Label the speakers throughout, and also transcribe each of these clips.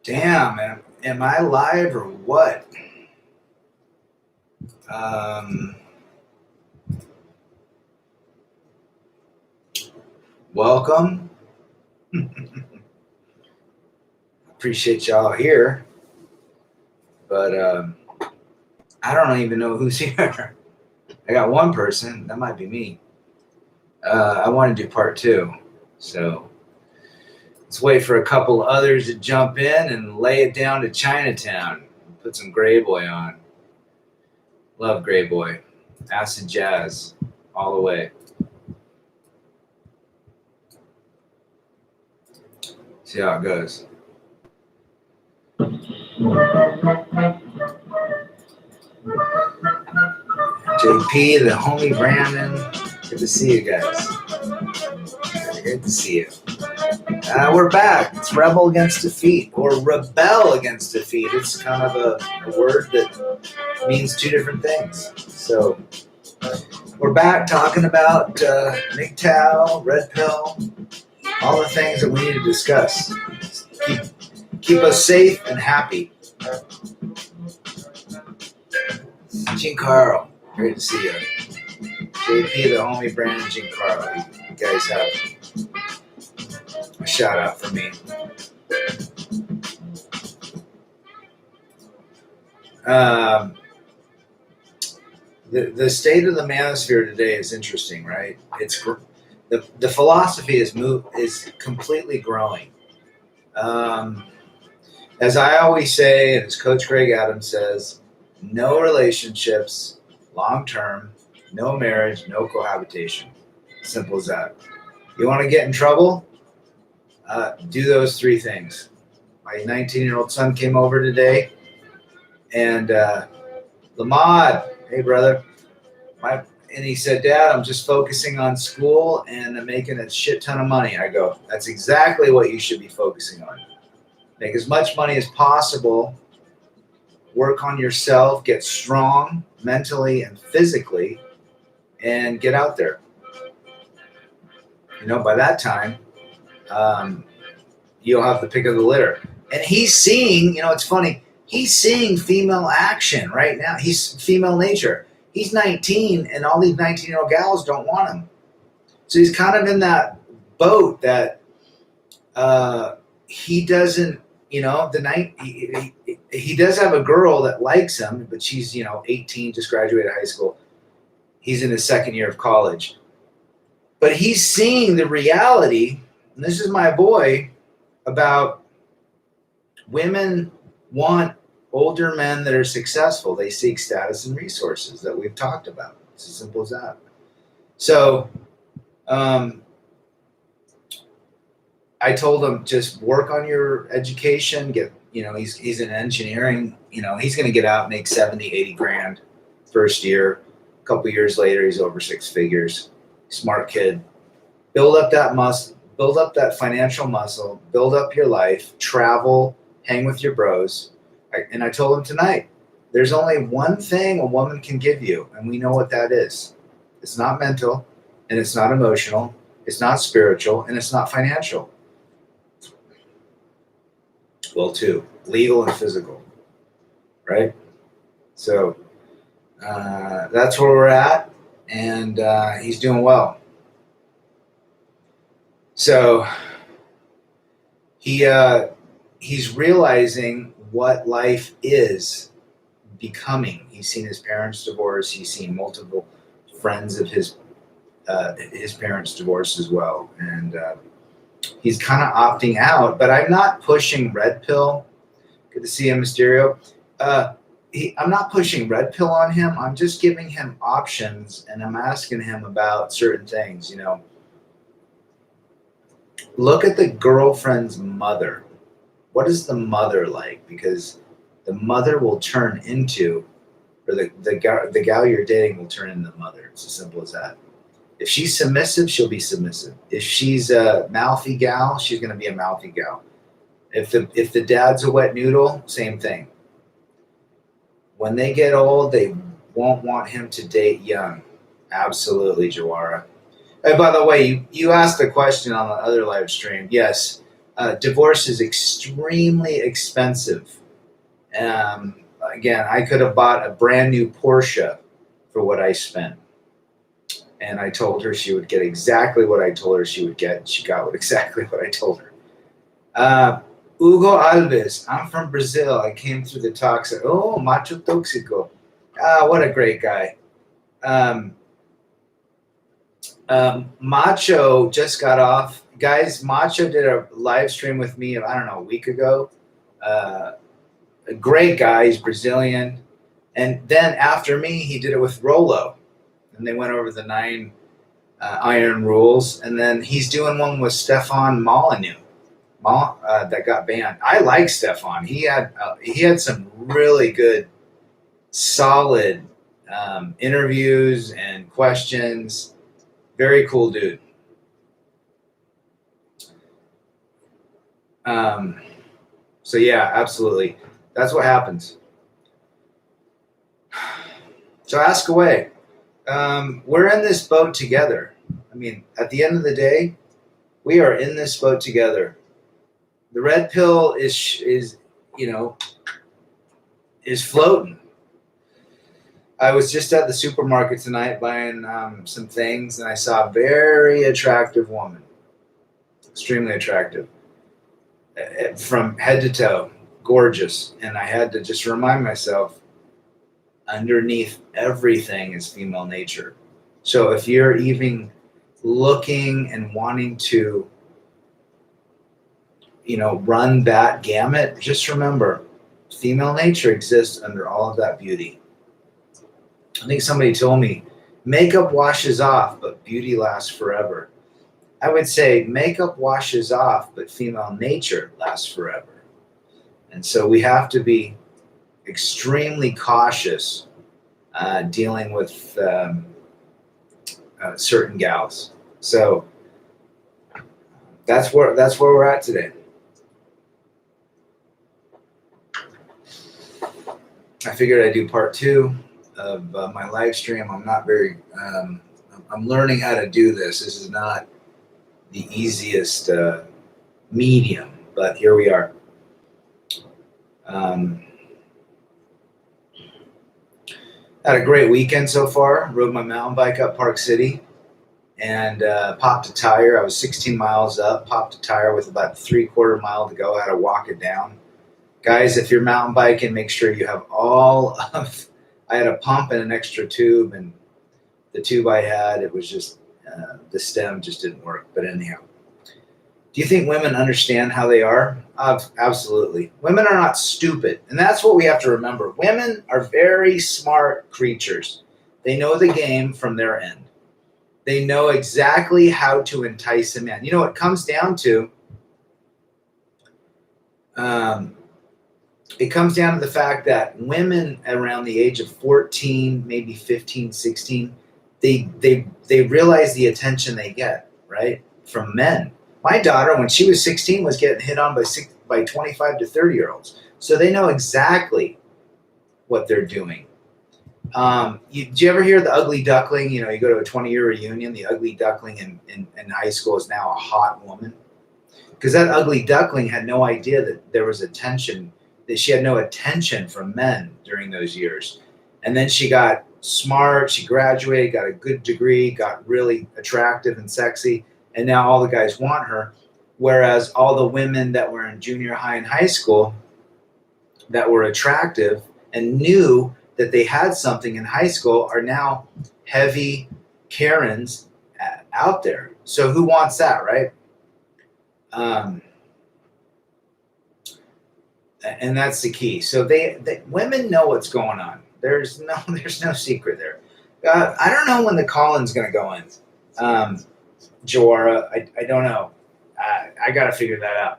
Speaker 1: Damn, am I live or what? Welcome. Appreciate y'all here, but I don't even know who's here. I got one person. That might be me. I want to do part two, so let's wait for a couple others to jump in and lay it down to Chinatown. Put some Gray Boy on. Love Gray Boy. Acid jazz all the way. See how it goes. JP, the homie Brandon. Good to see you guys. Good to see you. We're back. It's rebel against defeat or rebel against defeat. It's kind of a word that means two different things. So we're back talking about MGTOW, Red Pill, all the things that we need to discuss. Keep us safe and happy. Gene Carl, great to see you. JP, the homie Brandon, Gene Carl. You guys have a shout out for me. The state of the manosphere today is interesting, right? It's the philosophy is completely growing. As I always say, and as Coach Greg Adams says, no relationships, long term, no marriage, no cohabitation. Simple as that. You want to get in trouble? Do those three things. My 19-year-old son came over today, and Lamad, hey brother, and he said, Dad, I'm just focusing on school and I'm making a shit ton of money. I go, that's exactly what you should be focusing on. Make as much money as possible, work on yourself, get strong mentally and physically, and get out there. By that time, you'll have the pick of the litter. And he's seeing, it's funny, he's seeing female action right now. He's female nature. He's 19, and all these 19-year-old gals don't want him. So he's kind of in that boat that he doesn't, he does have a girl that likes him, but she's, 18, just graduated high school. He's in his second year of college. But he's seeing the reality, and this is my boy, about women want older men that are successful. They seek status and resources that we've talked about. It's as simple as that. So I told him, just work on your education. He's in engineering. He's going to get out and make 70, 80 grand first year. A couple years later, he's over six figures. Smart kid. Build up that muscle. Build up that financial muscle. Build up your life. Travel. Hang with your bros. And I told him tonight, there's only one thing a woman can give you, and we know what that is. It's not mental, and it's not emotional, it's not spiritual, and it's not financial. Well, two, legal and physical, right? So that's where we're at, and he's doing well. So he's realizing what life is becoming. He's seen his parents divorce. He's seen multiple friends of his parents divorce as well. And he's kind of opting out, but I'm not pushing red pill. Good to see you, Mysterio. I'm not pushing red pill on him. I'm just giving him options, and I'm asking him about certain things, Look at the girlfriend's mother. What is the mother like? Because the mother will turn into, or the gal you're dating will turn into the mother. It's as simple as that. If she's submissive, she'll be submissive. If she's a mouthy gal, she's going to be a mouthy gal. If the dad's a wet noodle, same thing. When they get old, they won't want him to date young. Absolutely, Jawara. Hey, by the way, you asked the question on the other live stream. Yes, Divorce is extremely expensive. Again, I could have bought a brand new Porsche for what I spent. And I told her she would get exactly what I told her she would get. She got exactly what I told her. Hugo Alves, I'm from Brazil. I came through the talks. Oh, Macho Toxico. What a great guy. Macho just got off. Guys, Macho did a live stream with me, I don't know, a week ago. A great guy. He's Brazilian. And then after me, he did it with Rolo. And they went over the 9 iron rules. And then he's doing one with Stefan Molyneux. That got banned. I like Stefan. He had some really good, solid interviews and questions. Very cool dude. So yeah, absolutely. That's what happens. So ask away. We're in this boat together. I mean, at the end of the day, we are in this boat together. The red pill is floating. I was just at the supermarket tonight buying some things, and I saw a very attractive woman, extremely attractive, from head to toe, gorgeous. And I had to just remind myself, underneath everything is female nature. So if you're even looking and wanting to run that gamut, just remember, female nature exists under all of that beauty. I think somebody told me, makeup washes off, but beauty lasts forever. I would say makeup washes off, but female nature lasts forever. And so we have to be extremely cautious dealing with certain gals. So that's where we're at today. I figured I'd do part 2 of my live stream. I'm not very. I'm learning how to do this. This is not the easiest medium, but here we are. Had a great weekend so far. Rode my mountain bike up Park City and popped a tire. I was 16 miles up, popped a tire with about 3/4 mile to go. I had to walk it down. Guys, if you're mountain biking, make sure you have all of... I had a pump and an extra tube, and the tube I had, it was just... the stem just didn't work. But anyhow. Do you think women understand how they are? Absolutely. Women are not stupid. And that's what we have to remember. Women are very smart creatures. They know the game from their end. They know exactly how to entice a man. It comes down to... it comes down to the fact that women around the age of 14, maybe 15, 16, they realize the attention they get, right, from men. My daughter, when she was 16, was getting hit on by 25 to 30-year-olds. So they know exactly what they're doing. Did you ever hear the ugly duckling? You go to a 20-year reunion, the ugly duckling in high school is now a hot woman. Because that ugly duckling had no idea that there was attention, that she had no attention from men during those years. And then she got smart, she graduated, got a good degree, got really attractive and sexy, and now all the guys want her. Whereas all the women that were in junior high and high school that were attractive and knew that they had something in high school are now heavy Karens out there. So who wants that, right? And that's the key. So they women know what's going on. There's no secret there. I don't know when the call-in's going to go in. Joara, I don't know. I got to figure that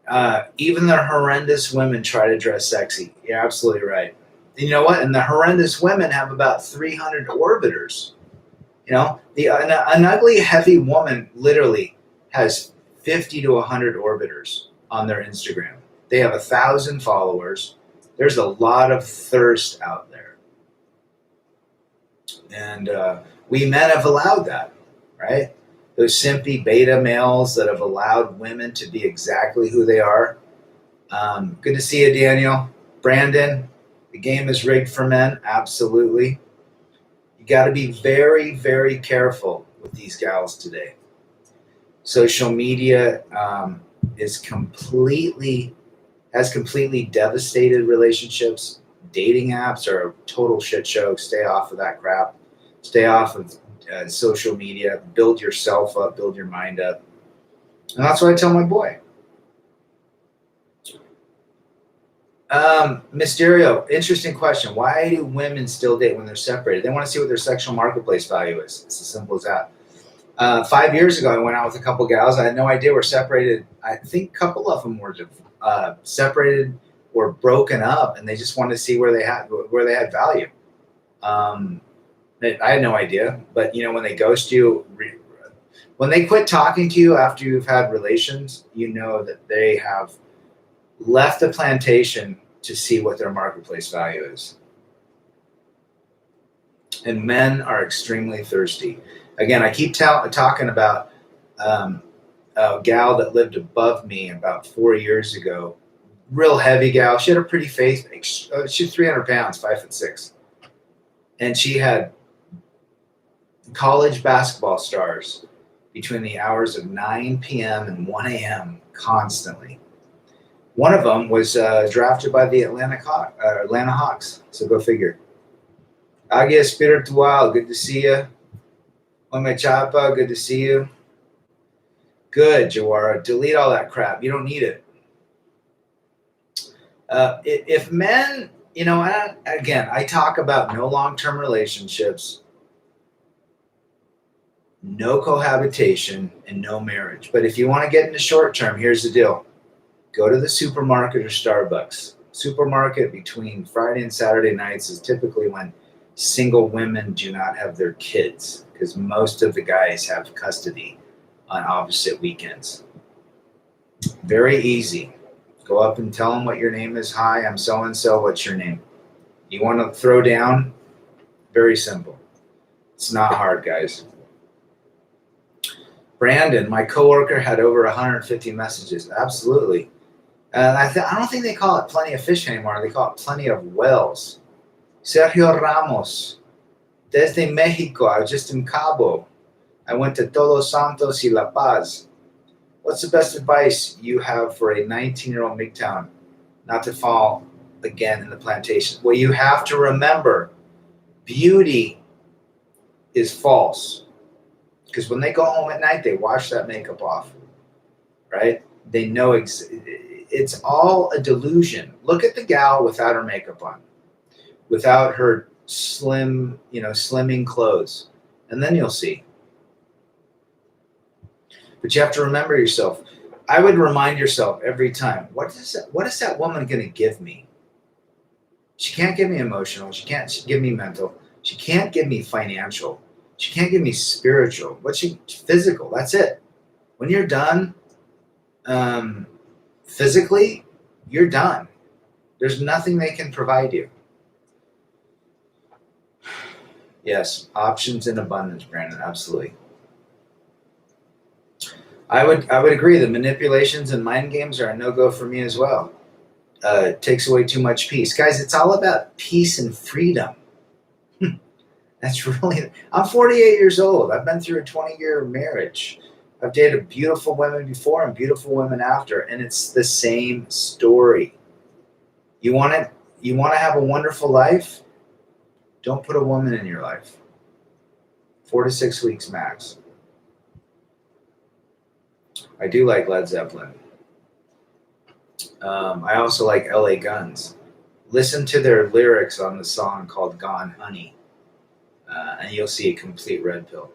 Speaker 1: out. Even the horrendous women try to dress sexy. You're absolutely right. And you know what? And the horrendous women have about 300 orbiters. An ugly, heavy woman literally has 50 to 100 orbiters on their Instagram. They have 1,000 followers. There's a lot of thirst out there. And we men have allowed that, right? those simpy beta males that have allowed women to be exactly who they are. Good to see you, Daniel. Brandon, the game is rigged for men. Absolutely. You got to be very, very careful with these gals today. Social media has completely devastated relationships. Dating apps are a total shit show. Stay off of that crap. Stay off of social media. Build yourself up. Build your mind up. And that's what I tell my boy. Mysterio, interesting question. Why do women still date when they're separated? They want to see what their sexual marketplace value is. It's as simple as that. 5 years ago, I went out with a couple gals. I had no idea we're separated. I think a couple of them were separated or broken up, and they just wanted to see where they had value. I had no idea, but when they ghost you, when they quit talking to you after you've had relations, you know that they have left the plantation to see what their marketplace value is. And men are extremely thirsty. Again, I keep talking about a gal that lived above me about 4 years ago. Real heavy gal. She had a pretty face. She was 300 pounds, 5'6". And she had college basketball stars between the hours of 9 p.m. and 1 a.m. constantly. One of them was drafted by the Atlanta Hawks. So go figure. Agia Spiritual, good to see you. Ome Chapa, good to see you. Good, Jawara. Delete all that crap. You don't need it. If men, again, I talk about no long-term relationships, no cohabitation, and no marriage. But if you want to get into short-term, here's the deal. Go to the supermarket or Starbucks. Supermarket between Friday and Saturday nights is typically when single women do not have their kids, because most of the guys have custody on opposite weekends. Very easy. Go up and tell them what your name is. Hi, I'm so-and-so. What's your name? You want to throw down? Very simple. It's not hard, guys. Brandon, my coworker had over 150 messages. Absolutely. I don't think they call it plenty of fish anymore. They call it plenty of whales. Sergio Ramos, desde Mexico. I was just in Cabo. I went to Todos Santos y La Paz. What's the best advice you have for a 19-year-old MGTOW not to fall again in the plantation? Well, you have to remember, beauty is false. Because when they go home at night, they wash that makeup off, right? They know it's all a delusion. Look at the gal without her makeup on, without her slimming clothes, and then you'll see. But you have to remember yourself. I would remind yourself every time, what is that woman going to give me? She can't give me emotional. She can't give me mental. She can't give me financial. She can't give me spiritual. Physical? That's it. When you're done, physically, you're done. There's nothing they can provide you. Yes, options in abundance, Brandon. Absolutely. I would agree. The manipulations and mind games are a no-go for me as well. It takes away too much peace. Guys, it's all about peace and freedom. That's really... I'm 48 years old. I've been through a 20-year marriage. I've dated beautiful women before and beautiful women after, and it's the same story. You want to have a wonderful life? Don't put a woman in your life. 4 to 6 weeks max. I do like Led Zeppelin. I also like LA Guns. Listen to their lyrics on the song called Gone Honey, and you'll see a complete red pill.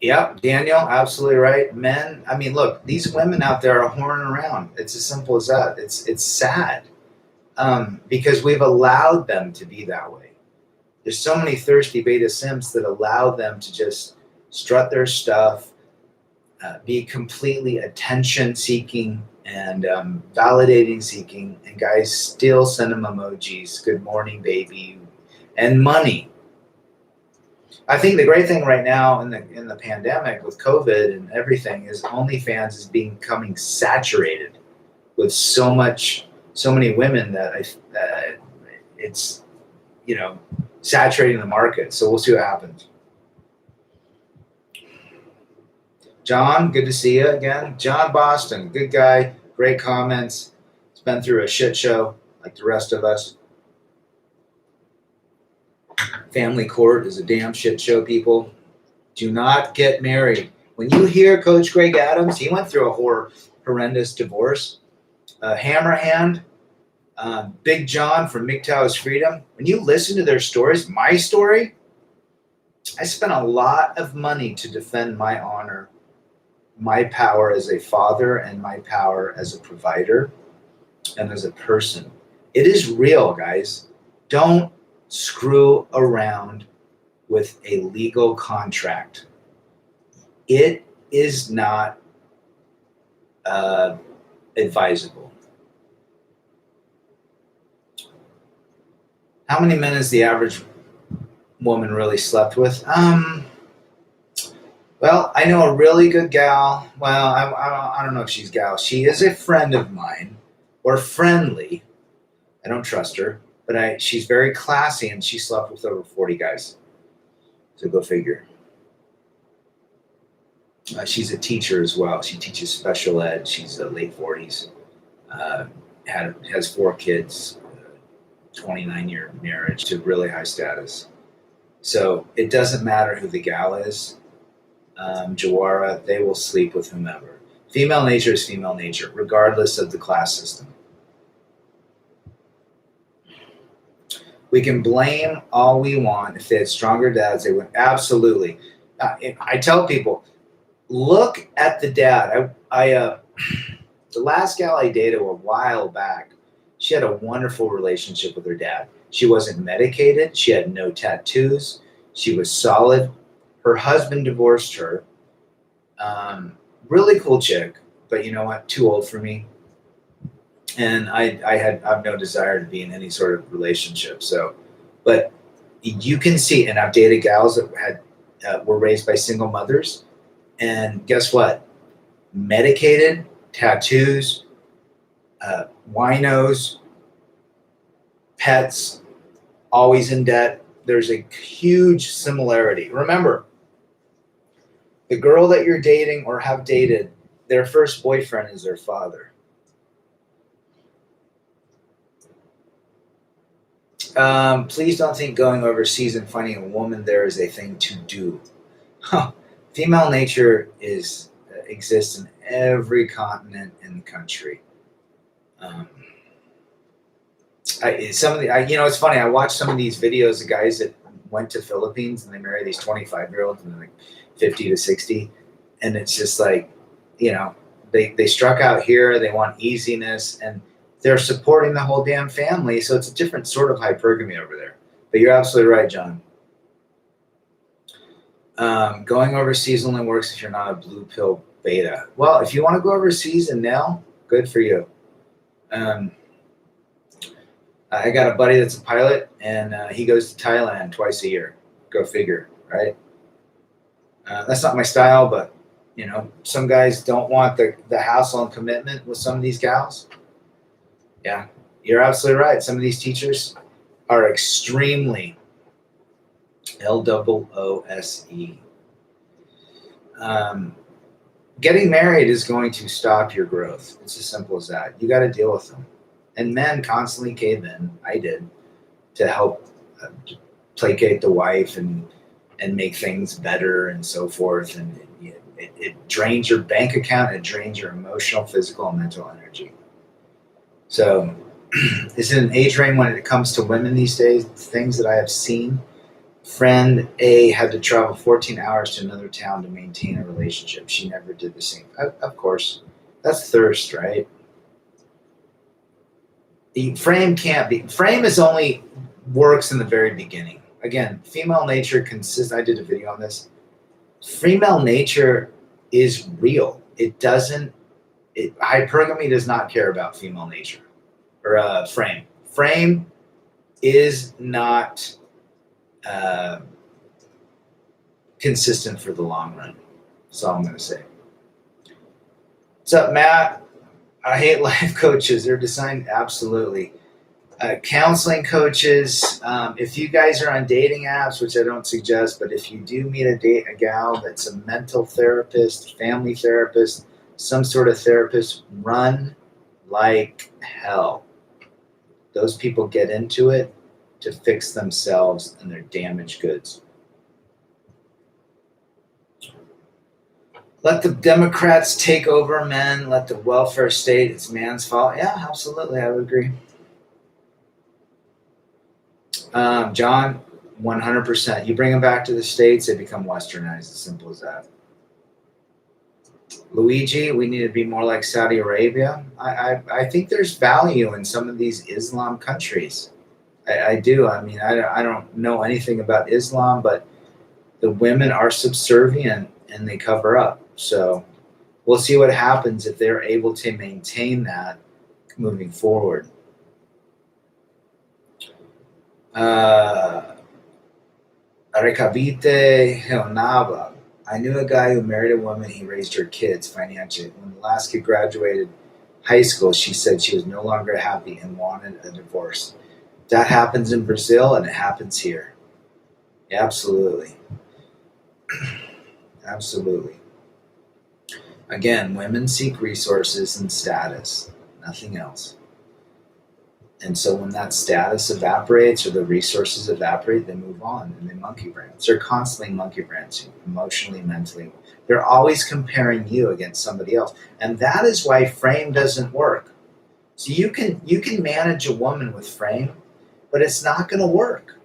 Speaker 1: Yeah, Daniel, absolutely right. Men, look, these women out there are whoring around. It's as simple as that. It's sad because we've allowed them to be that way. There's so many thirsty beta simps that allow them to just strut their stuff, be completely attention-seeking and validating-seeking, and guys still send them emojis, good morning, baby, and money. I think the great thing right now in the pandemic with COVID and everything is OnlyFans is becoming saturated with so many women that it's, you know, saturating the market. So we'll see what happens. John, good to see you again. John Boston, good guy, great comments. He's been through a shit show like the rest of us. Family court is a damn shit show, people. Do not get married. When you hear Coach Greg Adams, he went through a horrendous divorce. Hammerhand, Big John from MGTOW's Freedom. When you listen to their stories, my story, I spent a lot of money to defend my honor, my power as a father, and my power as a provider and as a person. It is real, guys. Don't screw around with a legal contract. It is not advisable. How many men is the average woman really slept with? Well, I know a really good gal. Well, I don't know if she's gal. She is a friend of mine, or friendly. I don't trust her, but she's very classy, and she slept with over 40 guys. So go figure. She's a teacher as well. She teaches special ed. She's late 40s. Has 4 kids, 29-year marriage to really high status. So it doesn't matter who the gal is. Jawara, they will sleep with whomever. Female nature is female nature, regardless of the class system. We can blame all we want. If they had stronger dads, they would. Absolutely. I tell people, look at the dad. The last gal I dated a while back, she had a wonderful relationship with her dad. She wasn't medicated. She had no tattoos. She was solid. Her husband divorced her. Really cool chick, but you know what? Too old for me. And I have no desire to be in any sort of relationship. So, but you can see, and I've dated gals that were raised by single mothers, and guess what? Medicated, tattoos, winos, pets, always in debt. There's a huge similarity. Remember, the girl that you're dating or have dated, their first boyfriend is their father. Please don't think going overseas and finding a woman there is a thing to do. Female nature exists in every continent in the country. It's funny. I watched some of these videos of guys that went to Philippines and they marry these 25-year-olds and they're like 50 to 60, and it's just like, they struck out here. They want easiness, and they're supporting the whole damn family. So it's a different sort of hypergamy over there. But you're absolutely right, John. Going overseas only works if you're not a blue pill beta. Well, if you want to go overseas and nail, good for you. I got a buddy that's a pilot, and he goes to Thailand twice a year. Go figure, right? That's not my style, but some guys don't want the hassle and commitment with some of these gals. Yeah, you're absolutely right. Some of these teachers are extremely LOOSE. Getting married is going to stop your growth. It's as simple as that. You got to deal with them. And men constantly cave in. I did, to help placate the wife and make things better and so forth. And it drains your bank account. It drains your emotional, physical, and mental energy. So is it an age range when it comes to women these days? Things that I have seen. Friend A had to travel 14 hours to another town to maintain a relationship. She never did the same. Of course. That's thirst, right? Frame can't be. Frame is only works in the very beginning. Again, female nature consists. I did a video on this. Female nature is real. It doesn't. Hypergamy does not care about female nature or frame. Frame is not consistent for the long run. That's all I'm going to say. What's up, Matt? I hate life coaches. They're designed absolutely. Counseling coaches. If you guys are on dating apps, which I don't suggest, but if you do meet a gal that's a mental therapist, family therapist, some sort of therapist, run like hell. Those people get into it to fix themselves and their damaged goods. Let the Democrats take over men. Let the welfare state, it's man's fault. Yeah, absolutely. I would agree. John, 100%. You bring them back to the States, they become westernized. As simple as that. Luigi, we need to be more like Saudi Arabia. I think there's value in some of these Islam countries. I do. I mean, I don't know anything about Islam, but the women are subservient and they cover up. So we'll see what happens if they're able to maintain that moving forward. Recavite Heonaba. I knew a guy who married a woman. He raised her kids financially. When the last kid graduated high school, she said she was no longer happy and wanted a divorce. That happens in Brazil and it happens here. Absolutely. Absolutely. Again, women seek resources and status, nothing else. And so when that status evaporates or the resources evaporate, they move on and they monkey branch. They're constantly monkey branching, emotionally, mentally. They're always comparing you against somebody else. And that is why frame doesn't work. So you can manage a woman with frame, but it's not going to work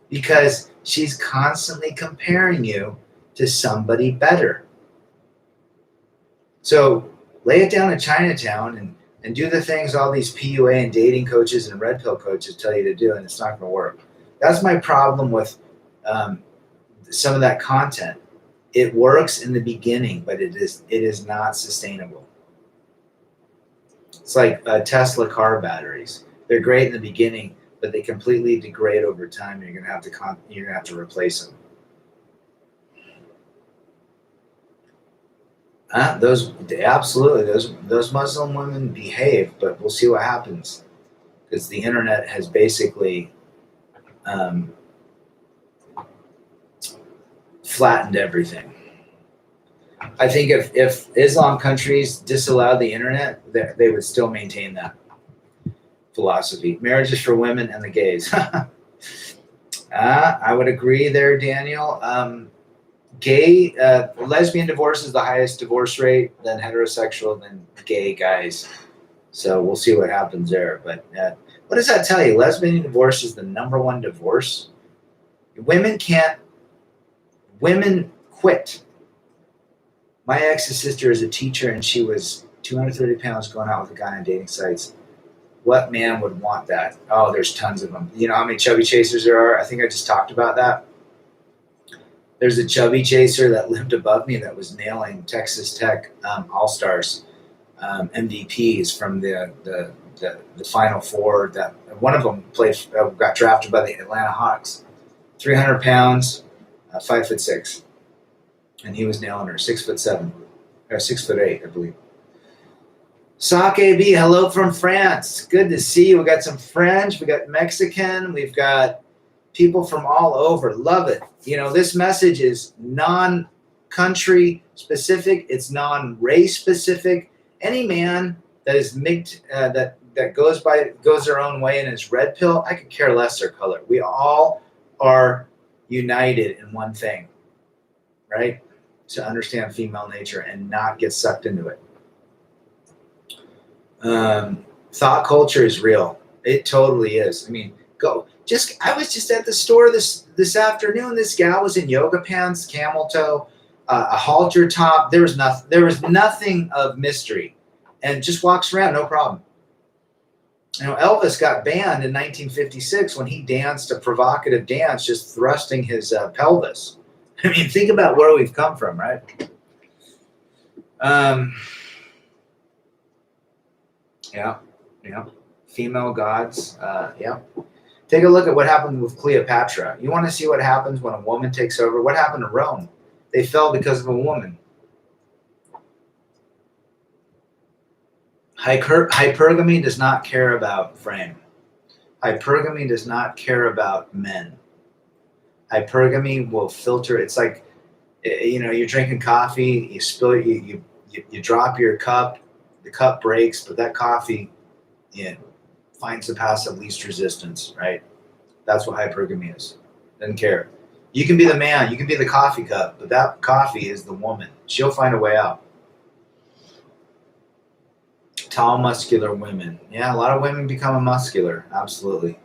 Speaker 1: because she's constantly comparing you to somebody better. So lay it down in Chinatown and do the things all these PUA and dating coaches and red pill coaches tell you to do, and it's not going to work. That's my problem with some of that content. It works in the beginning, but it is not sustainable. It's like Tesla car batteries. They're great in the beginning, but they completely degrade over time. And you're going to have to replace them. Those Muslim women behave, but we'll see what happens because the internet has basically flattened everything. I think if Islam countries disallowed the internet, they would still maintain that philosophy. Marriage is for women and the gays. I would agree there, Daniel. Lesbian divorce is the highest divorce rate, then heterosexual, then gay guys. So we'll see what happens there. But what does that tell you? Lesbian divorce is the number one divorce. Women quit. My ex's sister is a teacher, and she was 230 pounds going out with a guy on dating sites. What man would want that? Oh, there's tons of them. You know how many chubby chasers there are? I think I just talked about that. There's a chubby chaser that lived above me that was nailing Texas Tech All-Stars MVPs from the Final Four. That one of them got drafted by the Atlanta Hawks. 300 pounds, 5'6", and he was nailing her. 6'7", or 6'8", I believe. Sake B, hello from France. Good to see you. We got some French, we got Mexican, we've got people from all over. Love it. You know, this message is non-country specific. It's non-race specific. Any man that is that goes their own way and is red pill, I could care less their color. We all are united in one thing, right? To understand female nature and not get sucked into it. Thought culture is real. It totally is. I mean, I was just at the store this afternoon. This gal was in yoga pants, camel toe, a halter top. There was nothing of mystery, and just walks around, no problem. You know, Elvis got banned in 1956 when he danced a provocative dance, just thrusting his pelvis. I mean, think about where we've come from, right? Yeah. Female gods. Yeah. Take a look at what happened with Cleopatra. You want to see what happens when a woman takes over? What happened to Rome? They fell because of a woman. Hypergamy does not care about frame. Hypergamy does not care about men. Hypergamy will filter. It's like, you're drinking coffee, you spill it, you drop your cup, the cup breaks, but that coffee finds the path of least resistance, right? That's what hypergamy is. Doesn't care. You can be the man, you can be the coffee cup, but that coffee is the woman. She'll find a way out. Tall, muscular women. Yeah, a lot of women become muscular. Absolutely.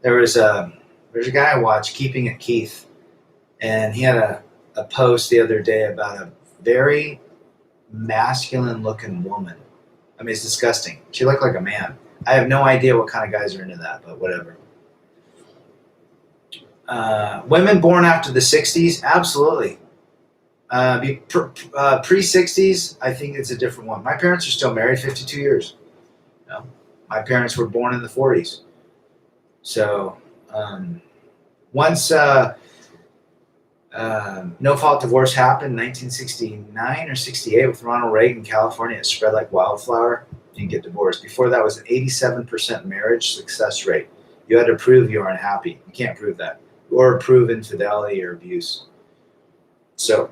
Speaker 1: There's a guy I watched, Keeping It Keith, and he had a post the other day about a very masculine-looking woman. I mean, it's disgusting. She looked like a man. I have no idea what kind of guys are into that, but whatever. Women born after the 60s, absolutely. Pre-60s, I think it's a different one. My parents are still married 52 years. My parents were born in the 40s. So once no-fault divorce happened in 1969 or 68 with Ronald Reagan, California, it spread like wildflower. You can get divorced. Before that was an 87% marriage success rate. You had to prove you were unhappy. You can't prove that. Or prove infidelity or abuse. So,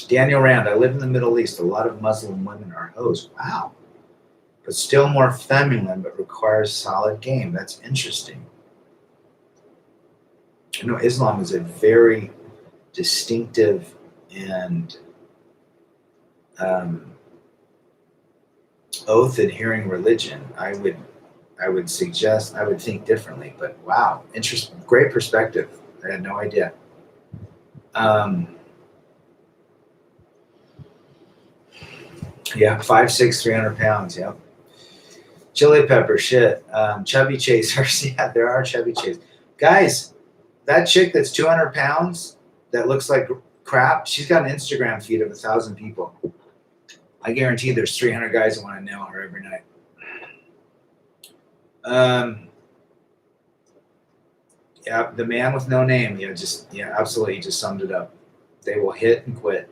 Speaker 1: Daniel Rand, I live in the Middle East. A lot of Muslim women are hoes. Wow. But still more feminine, but requires solid game. That's interesting. Islam is a very distinctive and oath-adhering religion. I would suggest, I would think differently, but wow, interesting, great perspective. I had no idea. Yeah, 5'6", 300 pounds. Yep. Chili pepper, shit. Chubby chasers. Yeah, there are chubby chasers. Guys, that chick that's 200 pounds that looks like crap, she's got an Instagram feed of 1,000 people. I guarantee there's 300 guys that want to nail her every night. Yeah, the man with no name. Absolutely, you just summed it up. They will hit and quit.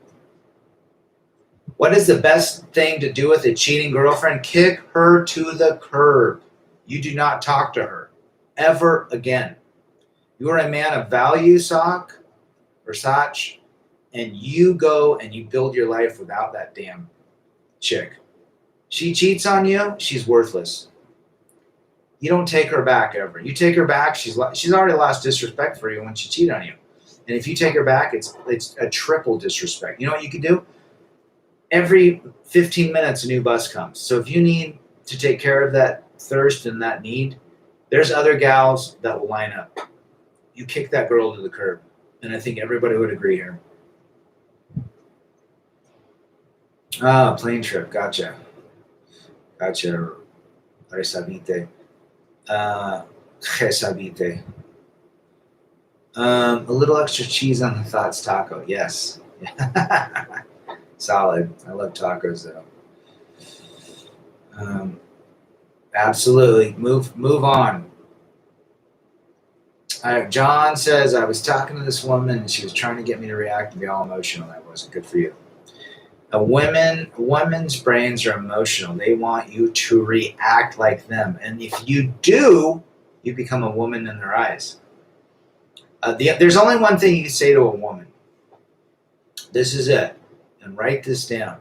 Speaker 1: What is the best thing to do with a cheating girlfriend? Kick her to the curb. You do not talk to her ever again. You are a man of value, Sach, and you go and you build your life without that damn chick. She cheats on you, she's worthless. You don't take her back ever. You take her back, she's already lost disrespect for you when she cheated on you. And if you take her back, it's a triple disrespect. You know what you can do? Every 15 minutes, a new bus comes. So if you need to take care of that thirst and that need, there's other gals that will line up. You kick that girl to the curb. And I think everybody would agree here. Plane trip. Gotcha. Resabite. Resabite. A little extra cheese on the thoughts taco. Yes. Solid. I love tacos though. Absolutely. Move on. John says, I was talking to this woman and she was trying to get me to react and be all emotional. That wasn't good for you. Women's brains are emotional. They want you to react like them. And if you do, you become a woman in their eyes. There's only one thing you can say to a woman. This is it. And write this down.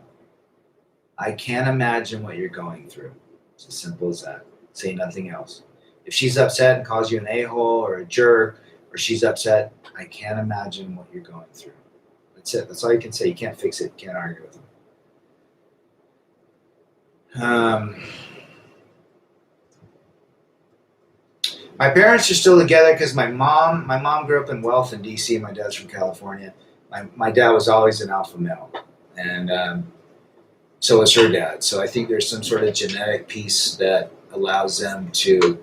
Speaker 1: I can't imagine what you're going through. It's as simple as that. Say nothing else. If she's upset and calls you an a-hole or a jerk, or she's upset, I can't imagine what you're going through. That's it. That's all you can say. You can't fix it. You can't argue with them. My parents are still together because my mom grew up in wealth in D.C. My dad's from California. My dad was always an alpha male, and so was her dad. So I think there's some sort of genetic piece that allows them to,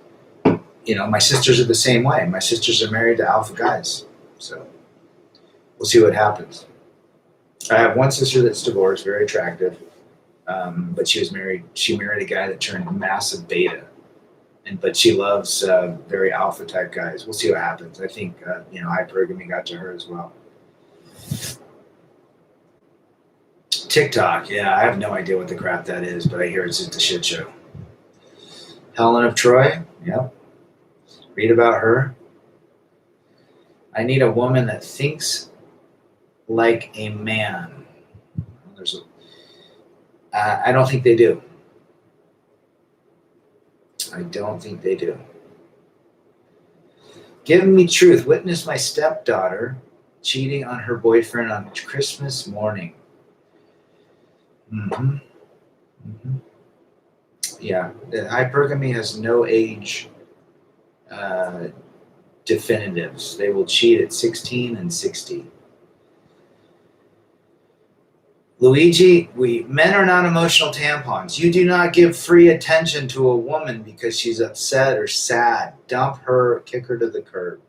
Speaker 1: my sisters are the same way. My sisters are married to alpha guys. So we'll see what happens. I have one sister that's divorced, very attractive, but she married a guy that turned massive beta. but she loves very alpha type guys. We'll see what happens. I think hypergamy got to her as well. TikTok, yeah, I have no idea what the crap that is, but I hear it's just a shit show. Helen of Troy, yep. Read about her. I need a woman that thinks like a man. I don't think they do. I don't think they do. Give me truth. Witness my stepdaughter cheating on her boyfriend on Christmas morning. Mm-hmm. Mm-hmm. Yeah, the hypergamy has no age definitives. They will cheat at 16 and 60. Luigi, men are not emotional tampons. You do not give free attention to a woman because she's upset or sad. Dump her, kick her to the curb.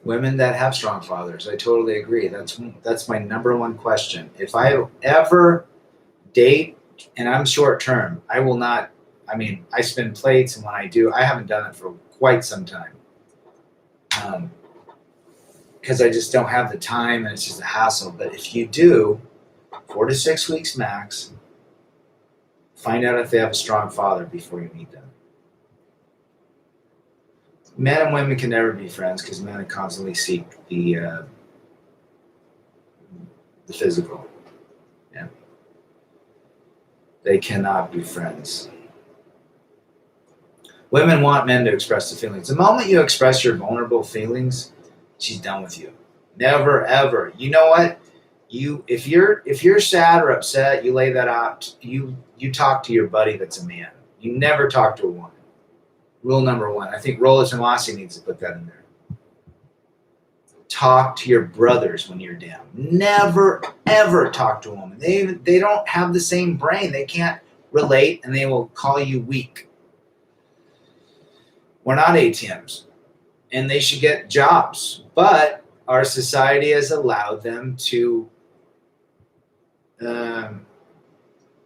Speaker 1: Women that have strong fathers, I totally agree. That's my number one question. If I ever date and I'm short term, I will not. I mean, I spin plates, and when I do, I haven't done it for quite some time. Because I just don't have the time and it's just a hassle. But if you do, 4 to 6 weeks max, find out if they have a strong father before you meet them. Men and women can never be friends because men constantly seek the physical. Yeah. They cannot be friends. Women want men to express the feelings. The moment you express your vulnerable feelings, she's done with you. Never, ever. You know what? If you're sad or upset, you lay that out. You talk to your buddy that's a man. You never talk to a woman. Rule number 1. I think Rolla Tomasi needs to put that in there. Talk to your brothers when you're down. Never, ever talk to a woman. They don't have the same brain. They can't relate, and they will call you weak. We're not ATMs. And they should get jobs. But our society has allowed them to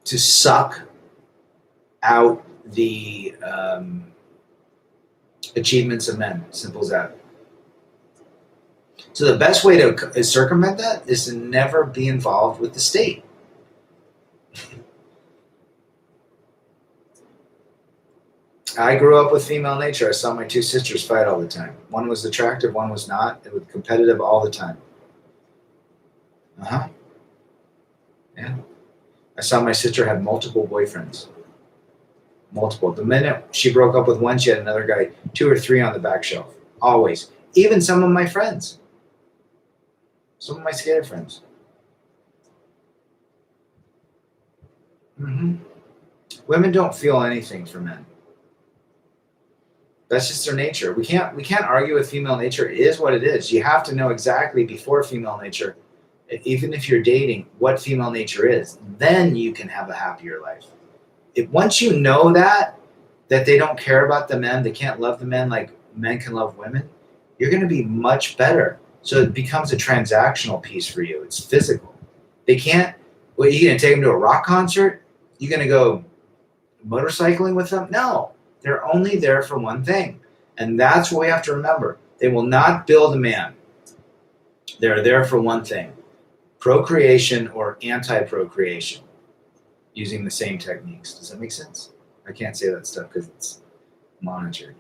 Speaker 1: suck out the achievements of men. Simple as that. So the best way to circumvent that is to never be involved with the state. I grew up with female nature. I saw my 2 sisters fight all the time. One was attractive, one was not. It was competitive all the time. Yeah. I saw my sister have multiple boyfriends. Multiple. The minute she broke up with one, she had another guy, 2 or 3 on the back shelf. Always. Even some of my friends. Some of my skater friends. Mm-hmm. Women don't feel anything for men. That's just their nature. We can't argue with female nature. It is what it is. You have to know exactly before female nature, even if you're dating, what female nature is. Then you can have a happier life. Once you know that they don't care about the men, they can't love the men like men can love women, you're going to be much better. So it becomes a transactional piece for you. It's physical. They can't. What, are you going to take them to a rock concert? You going to go motorcycling with them? No. They're only there for one thing. And that's what we have to remember. They will not build a man. They're there for one thing. Procreation or anti-procreation. Using the same techniques. Does that make sense? I can't say that stuff because it's monitored.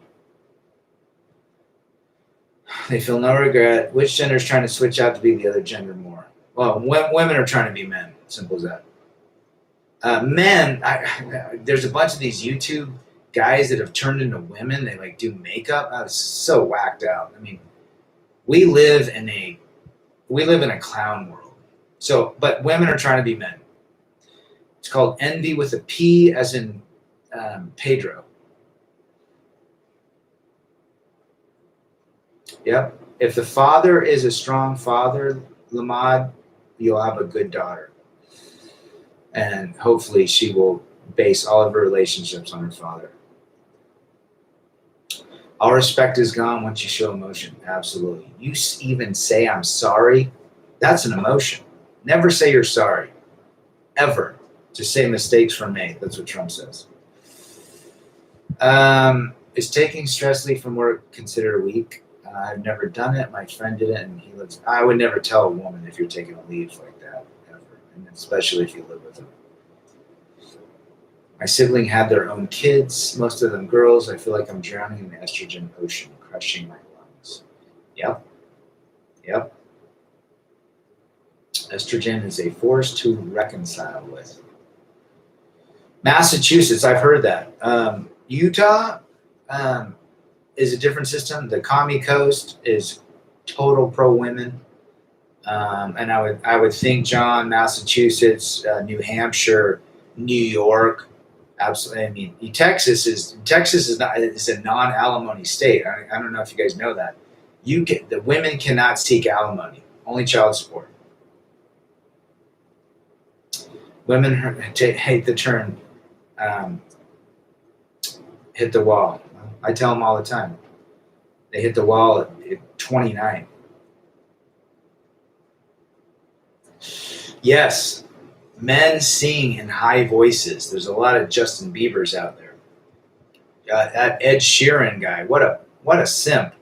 Speaker 1: They feel no regret. Which gender is trying to switch out to be the other gender more? Well, women are trying to be men. Simple as that. Men, there's a bunch of these YouTube guys that have turned into women. They like do makeup. I was so whacked out. I mean, we live in a clown world. So, but women are trying to be men. It's called envy with a P, as in Pedro. Yep. If the father is a strong father, Lamad, you'll have a good daughter. And hopefully she will base all of her relationships on her father. All respect is gone once you show emotion. Absolutely. You even say, I'm sorry. That's an emotion. Never say you're sorry. Ever. Just say mistakes were made. That's what Trump says. Is taking stress leave from work considered weak? I've never done it. My friend did it, and he lives. I would never tell a woman if you're taking a leave like that, ever, and especially if you live with them. My sibling had their own kids, most of them girls. I feel like I'm drowning in the estrogen ocean, crushing my lungs. Yep. Estrogen is a force to reconcile with. Massachusetts, I've heard that. Utah is a different system. The Commie Coast is total pro women, and I would think, John, Massachusetts, New Hampshire, New York, absolutely. I mean, Texas is a non-alimony state. I don't know if you guys know that. The women cannot seek alimony, only child support. Women hate the term hit the wall. I tell them all the time. They hit the wall at 29. Yes, men sing in high voices. There's a lot of Justin Biebers out there. That Ed Sheeran guy, what a simp.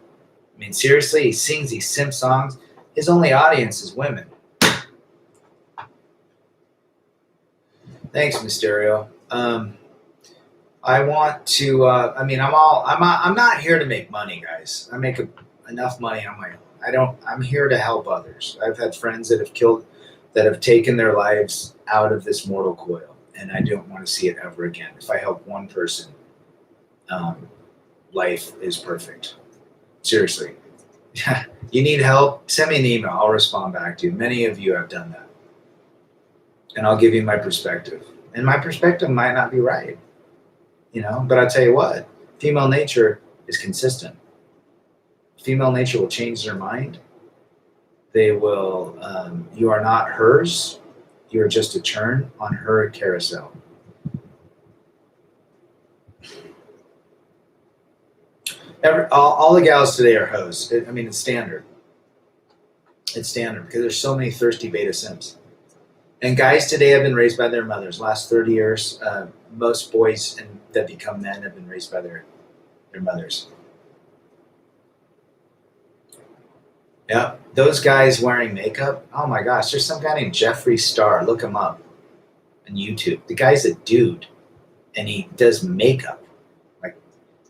Speaker 1: I mean, seriously, he sings these simp songs. His only audience is women. Thanks, Mysterio. I want to. I'm not here to make money, guys. I make enough money on my own. I'm here to help others. I've had friends that have taken their lives out of this mortal coil, and I don't want to see it ever again. If I help one person, life is perfect. Seriously. You need help? Send me an email. I'll respond back to you. Many of you have done that. And I'll give you my perspective. And my perspective might not be right, but I'll tell you what, female nature is consistent. Female nature will change their mind. They will, you are not hers. You're just a turn on her carousel. All the gals today are hoes. It's standard. It's standard because there's so many thirsty beta simps. And guys today have been raised by their mothers. Last 30 years, most boys that become men have been raised by their mothers. Yeah, those guys wearing makeup. Oh my gosh, there's some guy named Jeffree Star. Look him up on YouTube. The guy's a dude, and he does makeup. Like,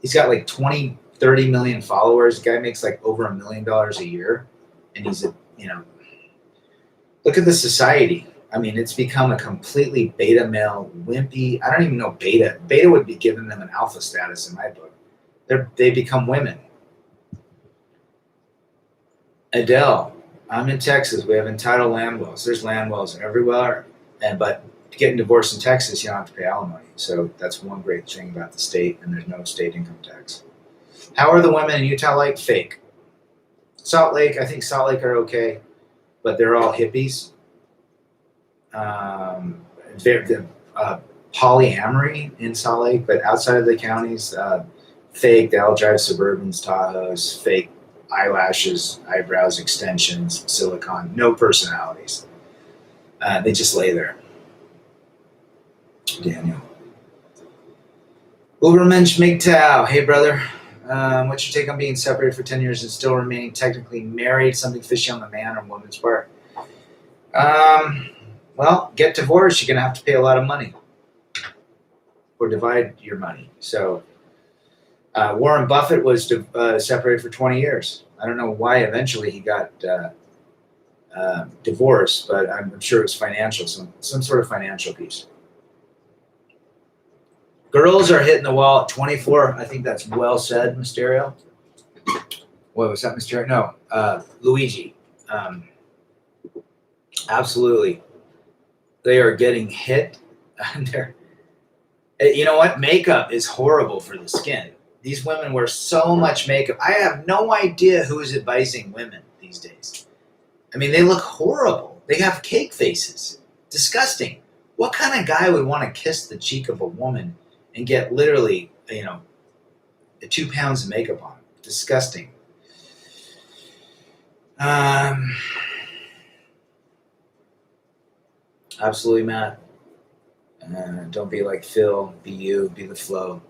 Speaker 1: he's got like 20, 30 million followers. The guy makes like over $1 million a year, and he's look at the society. It's become a completely beta male, wimpy. I don't even know beta. Beta would be giving them an alpha status in my book. They become women. Adele, I'm in Texas. We have entitled land wells. There's land wells everywhere. But getting divorced in Texas, you don't have to pay alimony. So that's one great thing about the state, and there's no state income tax. How are the women in Utah like? Fake. Salt Lake, I think Salt Lake are okay, but they're all hippies. Polyamory in Salt Lake, but outside of the counties, fake. They all drive Suburbans, Tahoes, fake eyelashes, eyebrows, extensions, silicone, no personalities. They just lay there. Daniel. Ubermensch MGTOW. Hey, brother. What's your take on being separated for 10 years and still remaining technically married? Something fishy on the man or woman's part? Well, get divorced. You're going to have to pay a lot of money or divide your money. So Warren Buffett was separated for 20 years. I don't know why eventually he got divorced, but I'm sure it was financial, some sort of financial piece. Girls are hitting the wall at 24. I think that's well said, Mysterio. What was that, Mysterio? No, Luigi. Absolutely. They are getting hit. You know what? Makeup is horrible for the skin. These women wear so much makeup. I have no idea who is advising women these days. They look horrible. They have cake faces. Disgusting. What kind of guy would want to kiss the cheek of a woman and get literally, 2 pounds of makeup on? Disgusting. Absolutely, Matt. Don't be like Phil. Be you. Be the flow.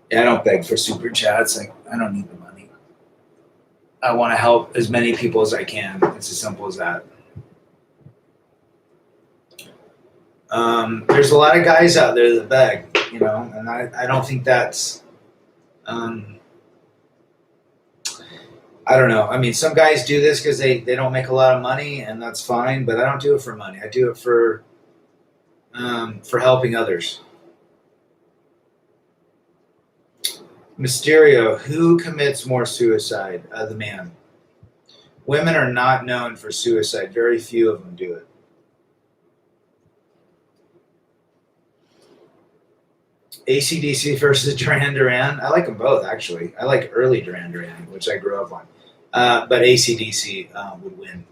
Speaker 1: Yeah, I don't beg for super chats. Like, I don't need the money. I want to help as many people as I can. It's as simple as that. There's a lot of guys out there that beg, and I don't think that's, I don't know. I mean, some guys do this because they don't make a lot of money, and that's fine, but I don't do it for money. I do it for helping others. Mysterio, who commits more suicide? The man. Women are not known for suicide. Very few of them do it. AC/DC versus Duran Duran. I like them both, actually. I like early Duran Duran, which I grew up on. But AC/DC would win.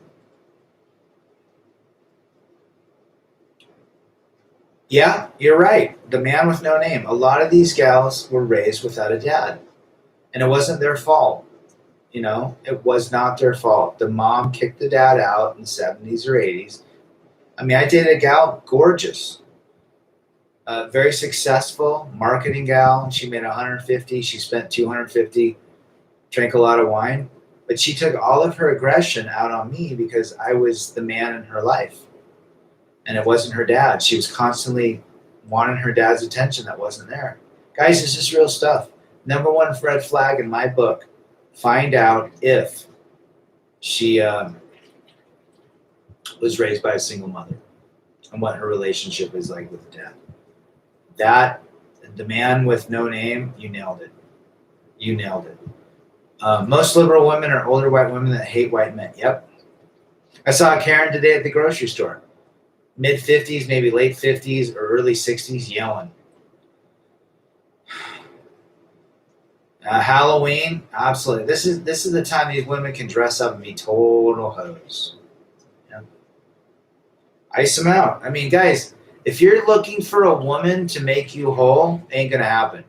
Speaker 1: Yeah, you're right. The man with no name. A lot of these gals were raised without a dad. And it wasn't their fault. It was not their fault. The mom kicked the dad out in the 70s or 80s. I mean, I dated a gal, gorgeous. Very successful marketing gal. She made 150. She spent 250. Drank a lot of wine. But she took all of her aggression out on me because I was the man in her life. And it wasn't her dad. She was constantly wanting her dad's attention that wasn't there. Guys, this is real stuff. Number one red flag in my book. Find out if she was raised by a single mother and what her relationship is like with the dad. That, the man with no name, you nailed it. You nailed it. Most liberal women are older white women that hate white men. Yep. I saw Karen today at the grocery store. Mid-50s, maybe late 50s or early 60s, yelling. Halloween, absolutely. This is the time these women can dress up and be total hoes. Yeah. Ice them out. I mean, guys, if you're looking for a woman to make you whole, ain't gonna happen.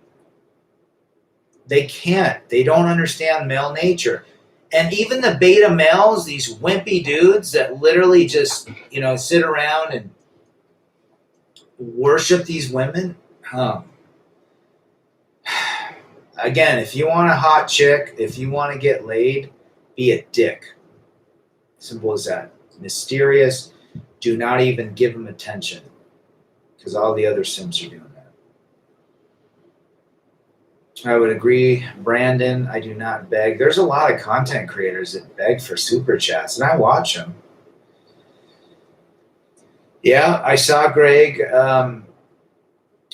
Speaker 1: They can't. They don't understand male nature. And even the beta males, these wimpy dudes that literally just, sit around and worship these women. Again, if you want a hot chick, if you want to get laid, be a dick. Simple as that. Mysterious. Do not even give them attention. Because all the other simps are doing that. I would agree. Brandon, I do not beg. There's a lot of content creators that beg for super chats, and I watch them. Yeah, I saw Greg.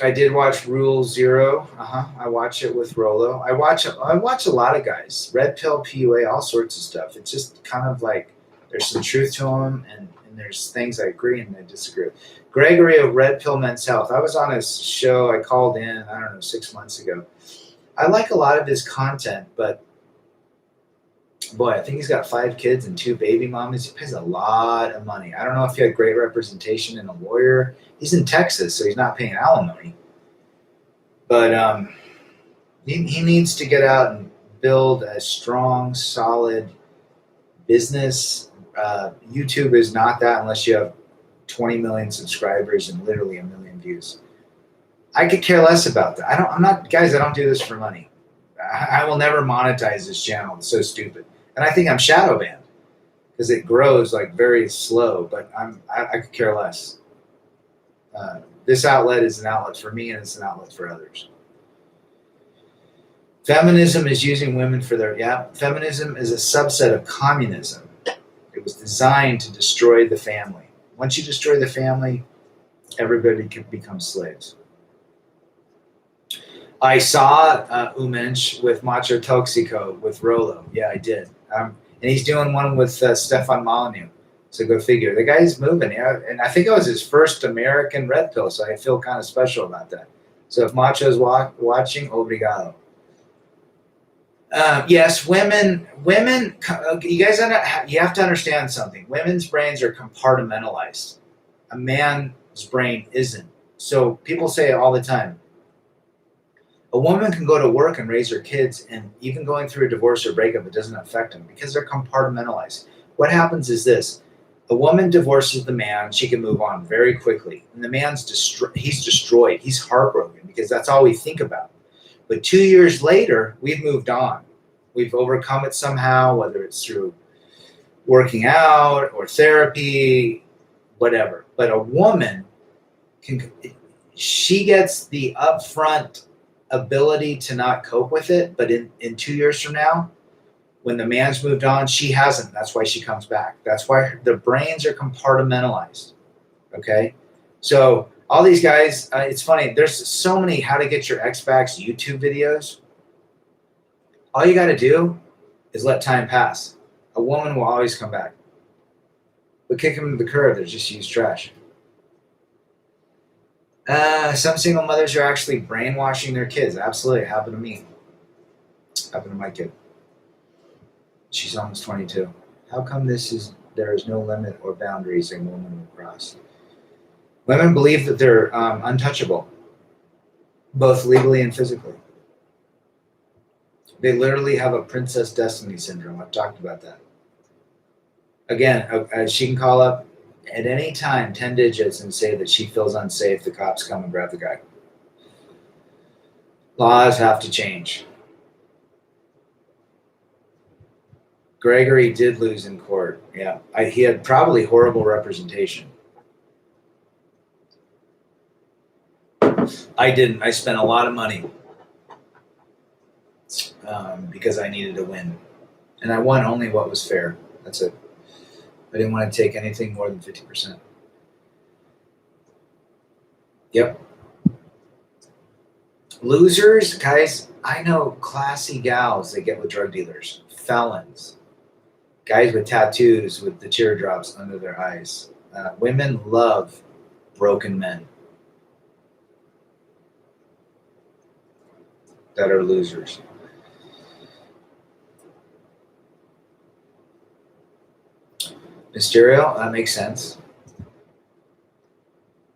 Speaker 1: I did watch Rule Zero. I watch it with Rolo. I watch a lot of guys. Red Pill, PUA, all sorts of stuff. It's just kind of like there's some truth to them, and there's things I agree and I disagree. Gregory of Red Pill Men's Health. I was on his show. I called in, 6 months ago. I like a lot of his content, but boy, I think he's got 5 kids and 2 baby mamas. He pays a lot of money. I don't know if he had great representation in a lawyer. He's in Texas, so he's not paying alimony. But he needs to get out and build a strong, solid business. YouTube is not that unless you have 20 million subscribers and literally 1 million views. I could care less about that. I don't do this for money. I will never monetize this channel. It's so stupid. And I think I'm shadow banned because it grows like very slow, but I could care less. This outlet is an outlet for me and it's an outlet for others. Feminism is using women for feminism is a subset of communism. It was designed to destroy the family. Once you destroy the family, everybody can become slaves. I saw Umensch with Macho Toxico with Rolo. Yeah, I did. And he's doing one with Stefan Molyneux. So go figure. The guy's moving. Yeah, and I think it was his first American red pill, so I feel kind of special about that. So if Macho's watching, obrigado. Yes, women. You guys, you have to understand something. Women's brains are compartmentalized. A man's brain isn't. So people say it all the time. A woman can go to work and raise her kids, and even going through a divorce or breakup, it doesn't affect them because they're compartmentalized. What happens is this. A woman divorces the man, she can move on very quickly. And the man's he's destroyed. He's heartbroken because that's all we think about. But 2 years later, we've moved on. We've overcome it somehow, whether it's through working out or therapy, whatever. But a woman she gets the upfront ability to not cope with it. But in 2 years from now, when the man's moved on, she hasn't. That's why she comes back. That's why the brains are compartmentalized. Okay? So all these guys, it's funny. There's so many how to get your ex back YouTube videos. All you got to do is let time pass. A woman will always come back. But kick them to the curb. They're just used trash. Some single mothers are actually brainwashing their kids. Absolutely. It happened to me. It happened to my kid. She's almost 22. How come there is no limit or boundaries a woman will cross? Women believe that they're untouchable, both legally and physically. They literally have a princess destiny syndrome. I've talked about that. Again, she can call up at any time 10 digits and say that she feels unsafe. The cops come and grab the guy. Laws have to change. Gregory did lose in court. Yeah, he had probably horrible representation. I didn't. I spent a lot of money because I needed to win. And I won only what was fair. That's it. I didn't want to take anything more than 50%. Yep. Losers, guys, I know classy gals that get with drug dealers, felons, guys with tattoos with the teardrops under their eyes. Women love broken men that are losers. Mysterio, that makes sense.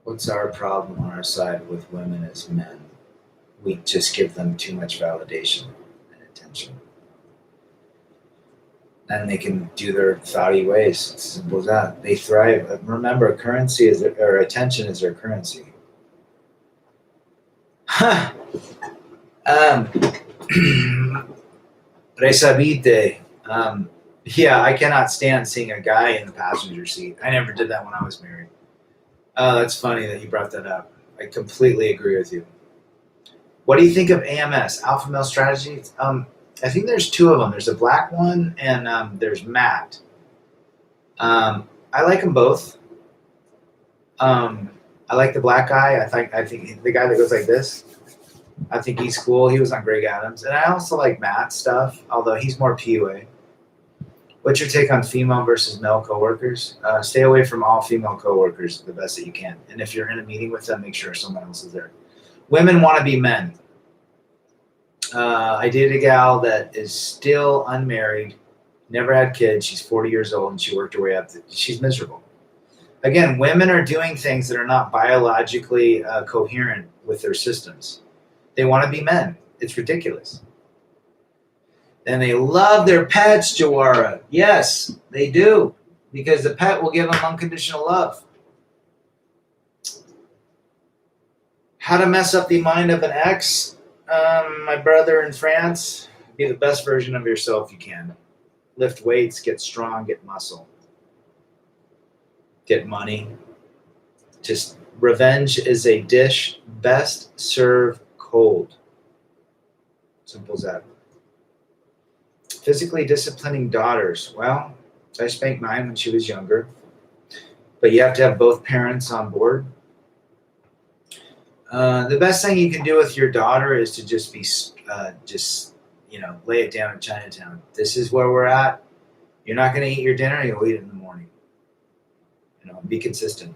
Speaker 1: What's our problem on our side with women as men? We just give them too much validation and attention. And they can do their thoughty ways. It's as simple as that. They thrive. Remember, currency is or attention is their currency. Resabite. Yeah, I cannot stand seeing a guy in the passenger seat. I never did that when I was married. Oh, that's funny that you brought that up. I completely agree with you. What do you think of AMS, Alpha Male Strategy? I think there's two of them. There's a black one and there's Matt. I like them both. I like the black guy. I think the guy that goes like this. I think he's cool. He was on Greg Adams. And I also like Matt's stuff, although he's more PUA. What's your take on female versus male coworkers? Stay away from all female coworkers the best that you can. And if you're in a meeting with them, make sure someone else is there. Women want to be men. I dated a gal that is still unmarried, never had kids. She's 40 years old, and she worked her way up. She's miserable. Again, women are doing things that are not biologically coherent with their systems. They want to be men. It's ridiculous. And they love their pets, Jawara. Yes, they do. Because the pet will give them unconditional love. How to mess up the mind of an ex? My brother in France, be the best version of yourself you can. Lift weights, get strong, get muscle. Get money. Just revenge is a dish best served cold. Simple as that. Physically disciplining daughters. Well, I spanked mine when she was younger. But you have to have both parents on board. The best thing you can do with your daughter is to just be, lay it down in Chinatown. This is where we're at. You're not going to eat your dinner. You'll eat it in the morning. Be consistent.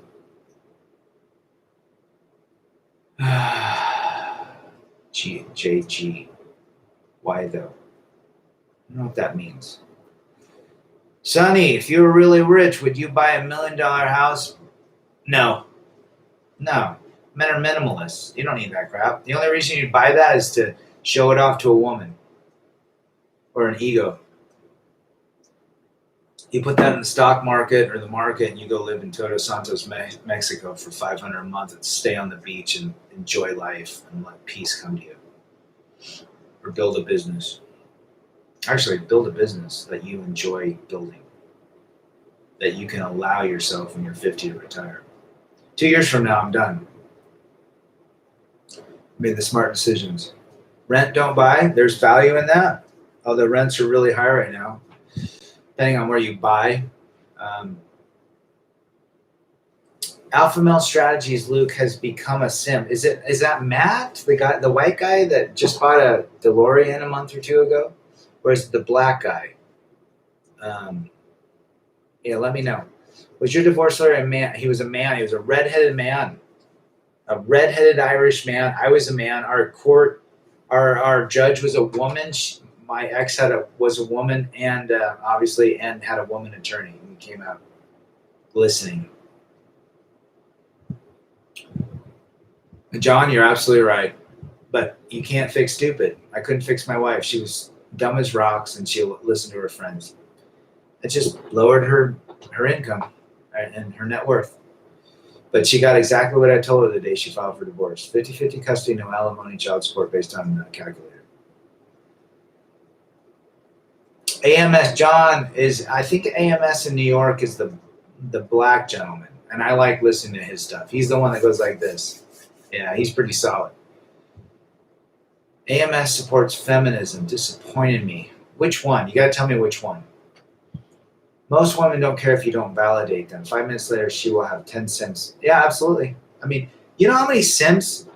Speaker 1: JG. Why though? I don't know what that means. Sonny, if you were really rich, would you buy $1 million house? No. Men are minimalists. You don't need that crap. The only reason you'd buy that is to show it off to a woman or an ego. You put that in the stock market or the market, and you go live in Todos Santos, Mexico for $500 a month and stay on the beach and enjoy life and let peace come to you. Or build a business. Actually, build a business that you enjoy building, that you can allow yourself when you're 50 to retire. 2 years from now, I'm done. Made the smart decisions. Rent, don't buy. There's value in that. Although rents are really high right now, depending on where you buy. Alpha Male Strategies, Luke, has become a sim. Is that Matt, the white guy that just bought a DeLorean a month or two ago, or is it the black guy? Yeah, let me know. Was your divorce lawyer a man? He was a man. He was a redheaded man, a redheaded Irish man. I was a man. Our judge was a woman. My ex was a woman, and obviously, and had a woman attorney. And he came out listening. John, you're absolutely right, but you can't fix stupid. I couldn't fix my wife. She was dumb as rocks, and she listened to her friends. It just lowered her income and her net worth. But she got exactly what I told her the day she filed for divorce. 50-50 custody, no alimony, child support based on the calculator. AMS John I think AMS in New York is the black gentleman, and I like listening to his stuff. He's the one that goes like this. Yeah, he's pretty solid. AMS supports feminism. Disappointed me. Which one? You got to tell me which one. Most women don't care if you don't validate them. 5 minutes later, she will have 10 simps. Yeah, absolutely. I mean, you know how many simps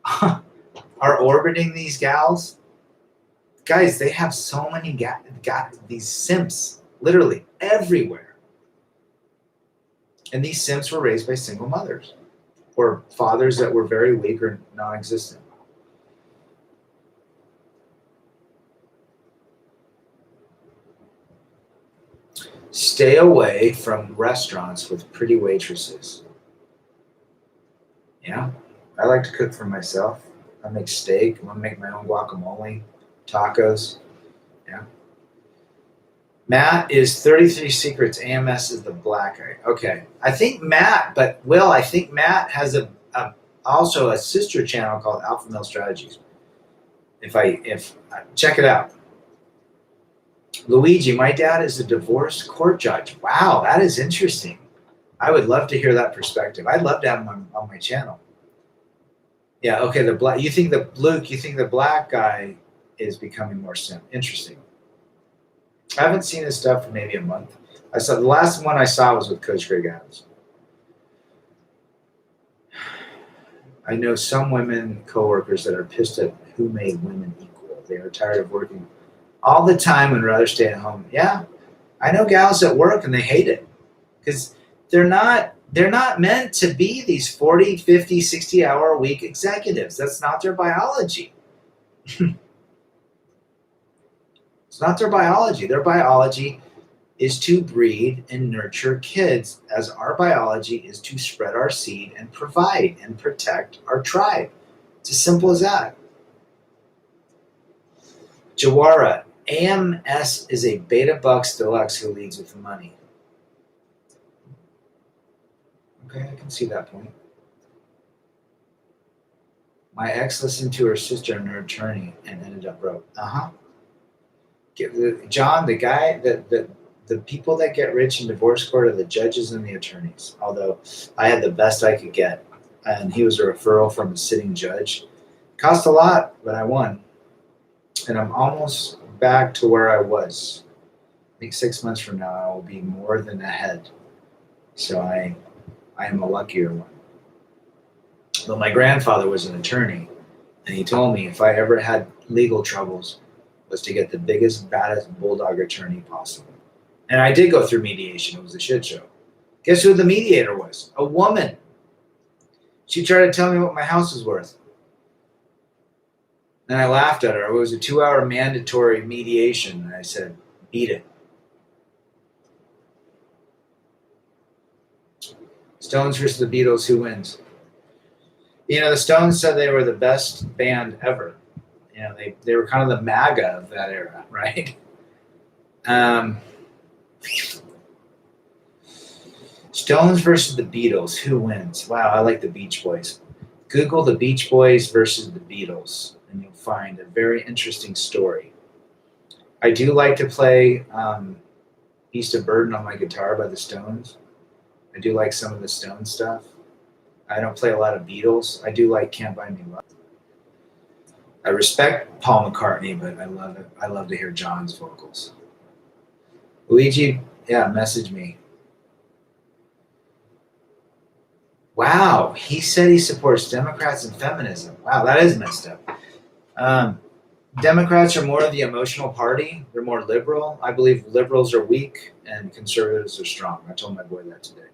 Speaker 1: are orbiting these gals? Guys, they have so many got these simps literally everywhere. And these simps were raised by single mothers or fathers that were very weak or non-existent. Stay away from restaurants with pretty waitresses. Yeah, I like to cook for myself. I make steak. I'm going to make my own guacamole, tacos. Yeah. Matt is 33 Secrets. AMS is the black guy. Okay. I think Matt has also a sister channel called Alpha Male Strategies. If check it out. Luigi, my dad is a divorce court judge. Wow, that is interesting. I would love to hear that perspective. I'd love to have him on my channel. Yeah, okay, you think the black guy is becoming more sim. Interesting. I haven't seen his stuff for maybe a month. The last one I saw was with Coach Greg Adams. I know some women coworkers that are pissed at who made women equal. They are tired of working all the time and rather stay at home. Yeah, I know gals at work and they hate it because they're not meant to be these 40, 50, 60-hour a week executives. That's not their biology. It's not their biology. Their biology is to breed and nurture kids, as our biology is to spread our seed and provide and protect our tribe. It's as simple as that. Jawara, AMS is a beta bucks deluxe who leads with the money. Okay, I can see that point. My ex listened to her sister and her attorney and ended up broke. John, the people that get rich in divorce court are the judges and the attorneys. Although I had the best I could get, and he was a referral from a sitting judge. Cost a lot, but I won. And I'm almost back to where I was. I think 6 months from now, I will be more than ahead. So I am a luckier one. But my grandfather was an attorney, and he told me if I ever had legal troubles, was to get the biggest, baddest bulldog attorney possible. And I did go through mediation. It was a shit show. Guess who the mediator was? A woman. She tried to tell me what my house was worth. And I laughed at her. It was a 2-hour mandatory mediation. And I said, beat it. Stones versus the Beatles, who wins? The Stones said they were the best band ever. They were kind of the MAGA of that era, right? Stones versus the Beatles. Who wins? Wow, I like the Beach Boys. Google the Beach Boys versus the Beatles, and you'll find a very interesting story. I do like to play Beast of Burden on my guitar by the Stones. I do like some of the Stones stuff. I don't play a lot of Beatles. I do like Can't Buy Me Love. I respect Paul McCartney, but I love it. I love to hear John's vocals. Luigi, yeah, message me. Wow, he said he supports Democrats and feminism. Wow, that is messed up. Democrats are more of the emotional party. They're more liberal. I believe liberals are weak and conservatives are strong. I told my boy that today.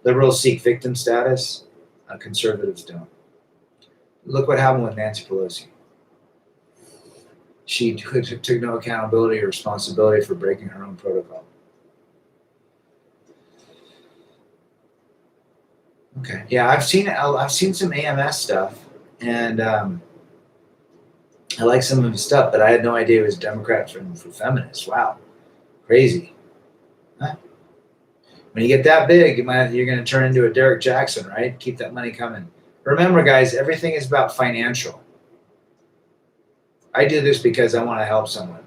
Speaker 1: Liberals seek victim status. Conservatives don't. Look what happened with Nancy Pelosi. She took no accountability or responsibility for breaking her own protocol. Okay. Yeah, I've seen some AMS stuff, and I like some of his stuff, but I had no idea it was Democrats for feminists. Wow, crazy. Huh? When you get that big, you're going to turn into a Derek Jackson, right? Keep that money coming. Remember, guys, everything is about financial. I do this because I want to help someone,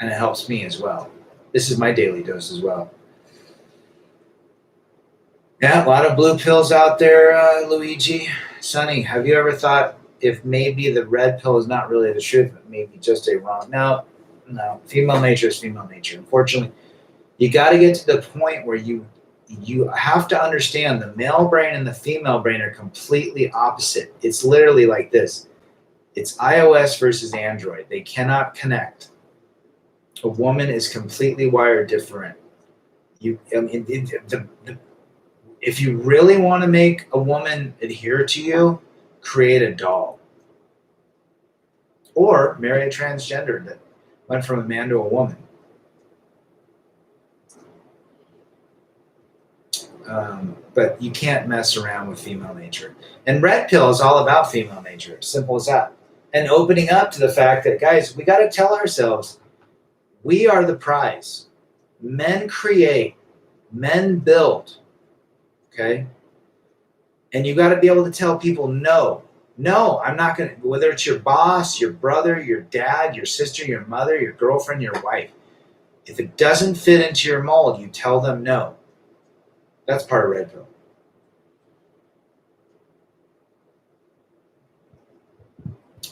Speaker 1: and it helps me as well. This is my daily dose as well. Yeah, a lot of blue pills out there, Luigi. Sonny, have you ever thought if maybe the red pill is not really the truth, but maybe just a wrong? No. Female nature is female nature. Unfortunately, you got to get to the point where you have to understand the male brain and the female brain are completely opposite. It's literally like this. It's iOS versus Android. They cannot connect. A woman is completely wired different. If you really want to make a woman adhere to you, create a doll. Or marry a transgender that went from a man to a woman. But you can't mess around with female nature. And red pill is all about female nature. Simple as that. And opening up to the fact that, guys, we got to tell ourselves, we are the prize. Men create, men build. Okay? And you got to be able to tell people, no, I'm not going to, whether it's your boss, your brother, your dad, your sister, your mother, your girlfriend, your wife. If it doesn't fit into your mold, you tell them no. That's part of red pill.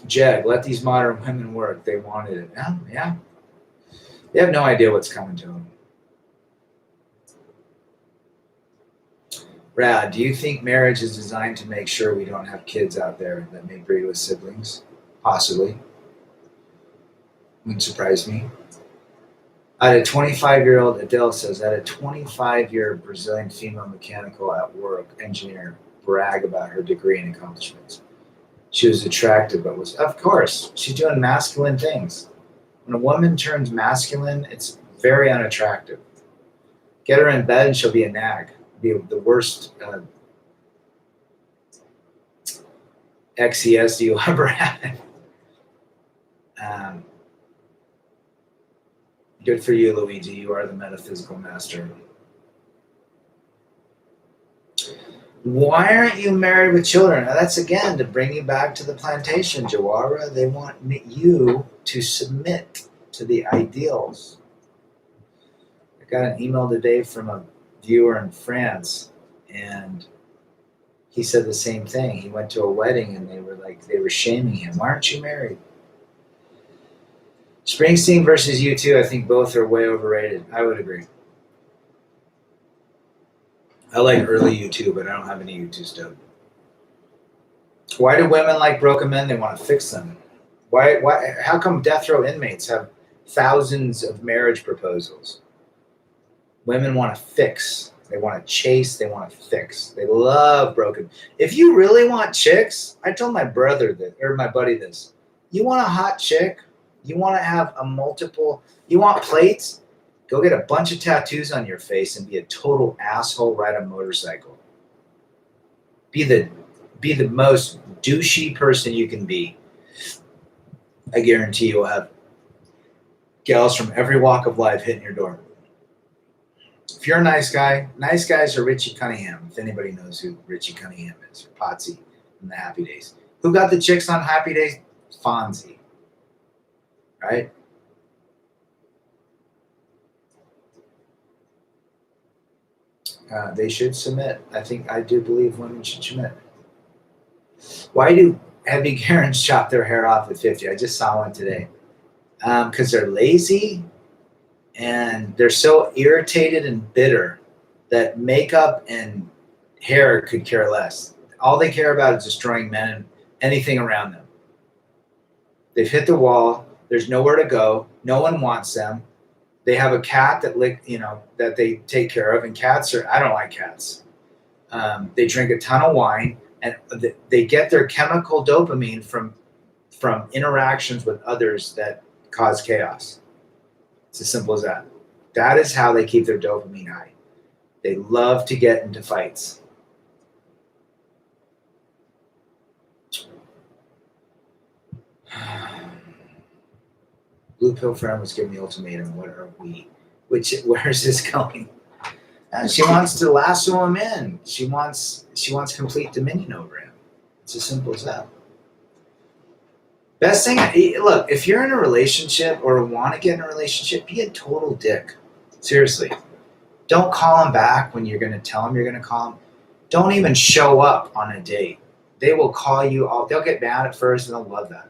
Speaker 1: Jeg, let these modern women work. They wanted it. Yeah. They have no idea what's coming to them. Brad, do you think marriage is designed to make sure we don't have kids out there that may breed with siblings? Possibly. Wouldn't surprise me. I had a 25-year-old, Adele says, I had a 25-year Brazilian female mechanical at work engineer brag about her degree and accomplishments. She was attractive, but was, of course, she's doing masculine things. When a woman turns masculine, it's very unattractive. Get her in bed and she'll be a nag. Be the worst XES you ever had. Good for you, Luigi. You are the metaphysical master. Why aren't you married with children? Now that's again to bring you back to the plantation, Jawara. They want you to submit to the ideals. I got an email today from a viewer in France, and he said the same thing. He went to a wedding and they were shaming him. Why aren't you married? Springsteen versus U2, I think both are way overrated. I would agree. I like early U2, but I don't have any U2 stuff. Why do women like broken men? They want to fix them. Why? How come death row inmates have thousands of marriage proposals? Women want to fix. They want to chase. They want to fix. They love broken. If you really want chicks, I told my brother this, or my buddy this. You want a hot chick? You want to have a multiple? You want plates? Go get a bunch of tattoos on your face and be a total asshole. Ride a motorcycle. Be the most douchey person you can be. I guarantee you'll have gals from every walk of life hitting your door. If you're a nice guys are Richie Cunningham. If anybody knows who Richie Cunningham is, or Potsy in the Happy Days. Who got the chicks on Happy Days? Fonzie, right? They should submit. I do believe women should submit. Why do heavy Karens chop their hair off at 50? I just saw one today. Because they're lazy and they're so irritated and bitter that makeup and hair could care less. All they care about is destroying men and anything around them. They've hit the wall. There's nowhere to go. No one wants them. They have a cat that they take care of, and cats are. I don't like cats. They drink a ton of wine, and they get their chemical dopamine from interactions with others that cause chaos. It's as simple as that. That is how they keep their dopamine high. They love to get into fights. Blue Pill Friend was giving the ultimatum. What are we? Where's this going? She wants to lasso him in. She wants complete dominion over him. It's as simple as that. Best thing, look, if you're in a relationship or want to get in a relationship, be a total dick. Seriously. Don't call him back when you're going to tell him you're going to call him. Don't even show up on a date. They will call you all. They'll get mad at first and they'll love that.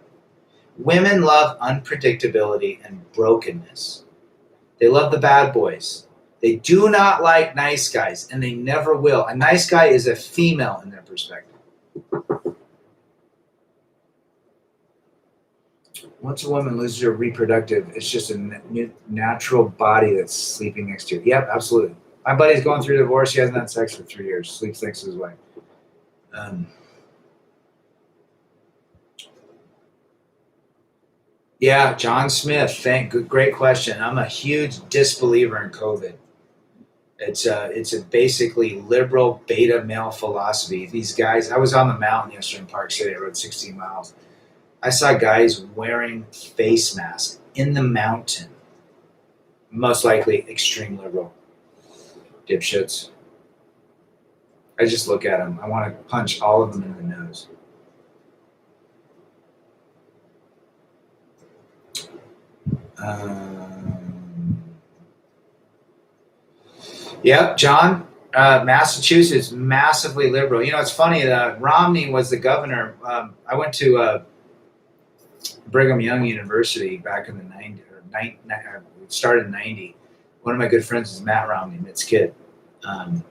Speaker 1: Women love unpredictability and brokenness. They love the bad boys. They do not like nice guys, and they never will. A nice guy is a female in their perspective. Once a woman loses her reproductive, it's just a natural body that's sleeping next to you. Yep, absolutely. My buddy's going through a divorce. He hasn't had sex for 3 years. Sleeps next to his wife. Yeah, John Smith. Great question. I'm a huge disbeliever in COVID. It's a basically liberal beta male philosophy. These guys. I was on the mountain yesterday in Park City. I rode 16 miles. I saw guys wearing face masks in the mountain. Most likely extreme liberal dipshits. I just look at them. I want to punch all of them in the nose. Yep, John. Massachusetts, massively liberal. You know, it's funny. Romney was the governor. I went to Brigham Young University back in the 90s. It started in 90. One of my good friends is Matt Romney, Mitt's kid. And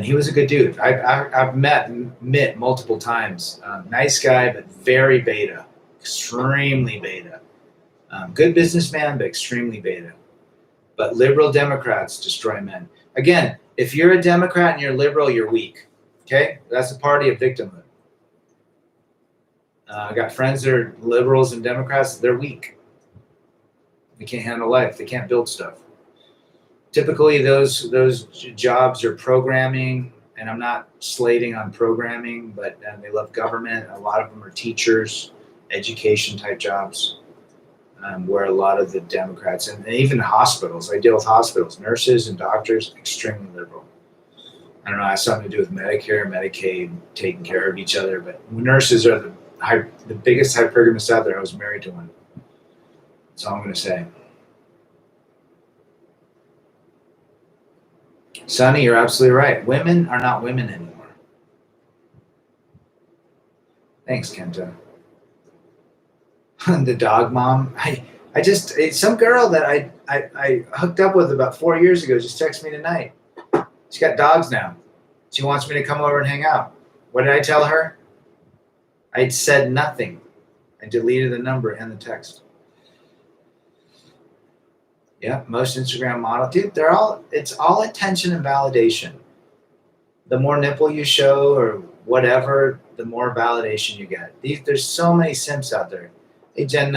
Speaker 1: he was a good dude. I've met Mitt multiple times. Nice guy, but very beta. Extremely beta. Good businessman, but extremely beta. But liberal Democrats destroy men. Again, if you're a Democrat and you're liberal, you're weak. Okay? That's the party of victimhood. I got friends that are liberals and Democrats. They're weak. They can't handle life. They can't build stuff. Typically, those jobs are programming, and I'm not slating on programming, but they love government. A lot of them are teachers, education type jobs, where a lot of the Democrats, and even hospitals, I deal with hospitals, nurses and doctors, extremely liberal. I don't know, it has something to do with Medicare, Medicaid, taking care of each other, but nurses are the biggest hypergamists out there. I was married to one. That's all I'm going to say. Sonny, you're absolutely right. Women are not women anymore. Thanks, Kenta. The dog mom. Some girl that I hooked up with about 4 years ago just texted me tonight. She's got dogs now. She wants me to come over and hang out. What did I tell her? I said nothing. I deleted the number and the text. Yeah, most Instagram models, dude, it's all attention and validation. The more nipple you show or whatever, the more validation you get. There's so many simps out there. Hey, Jen,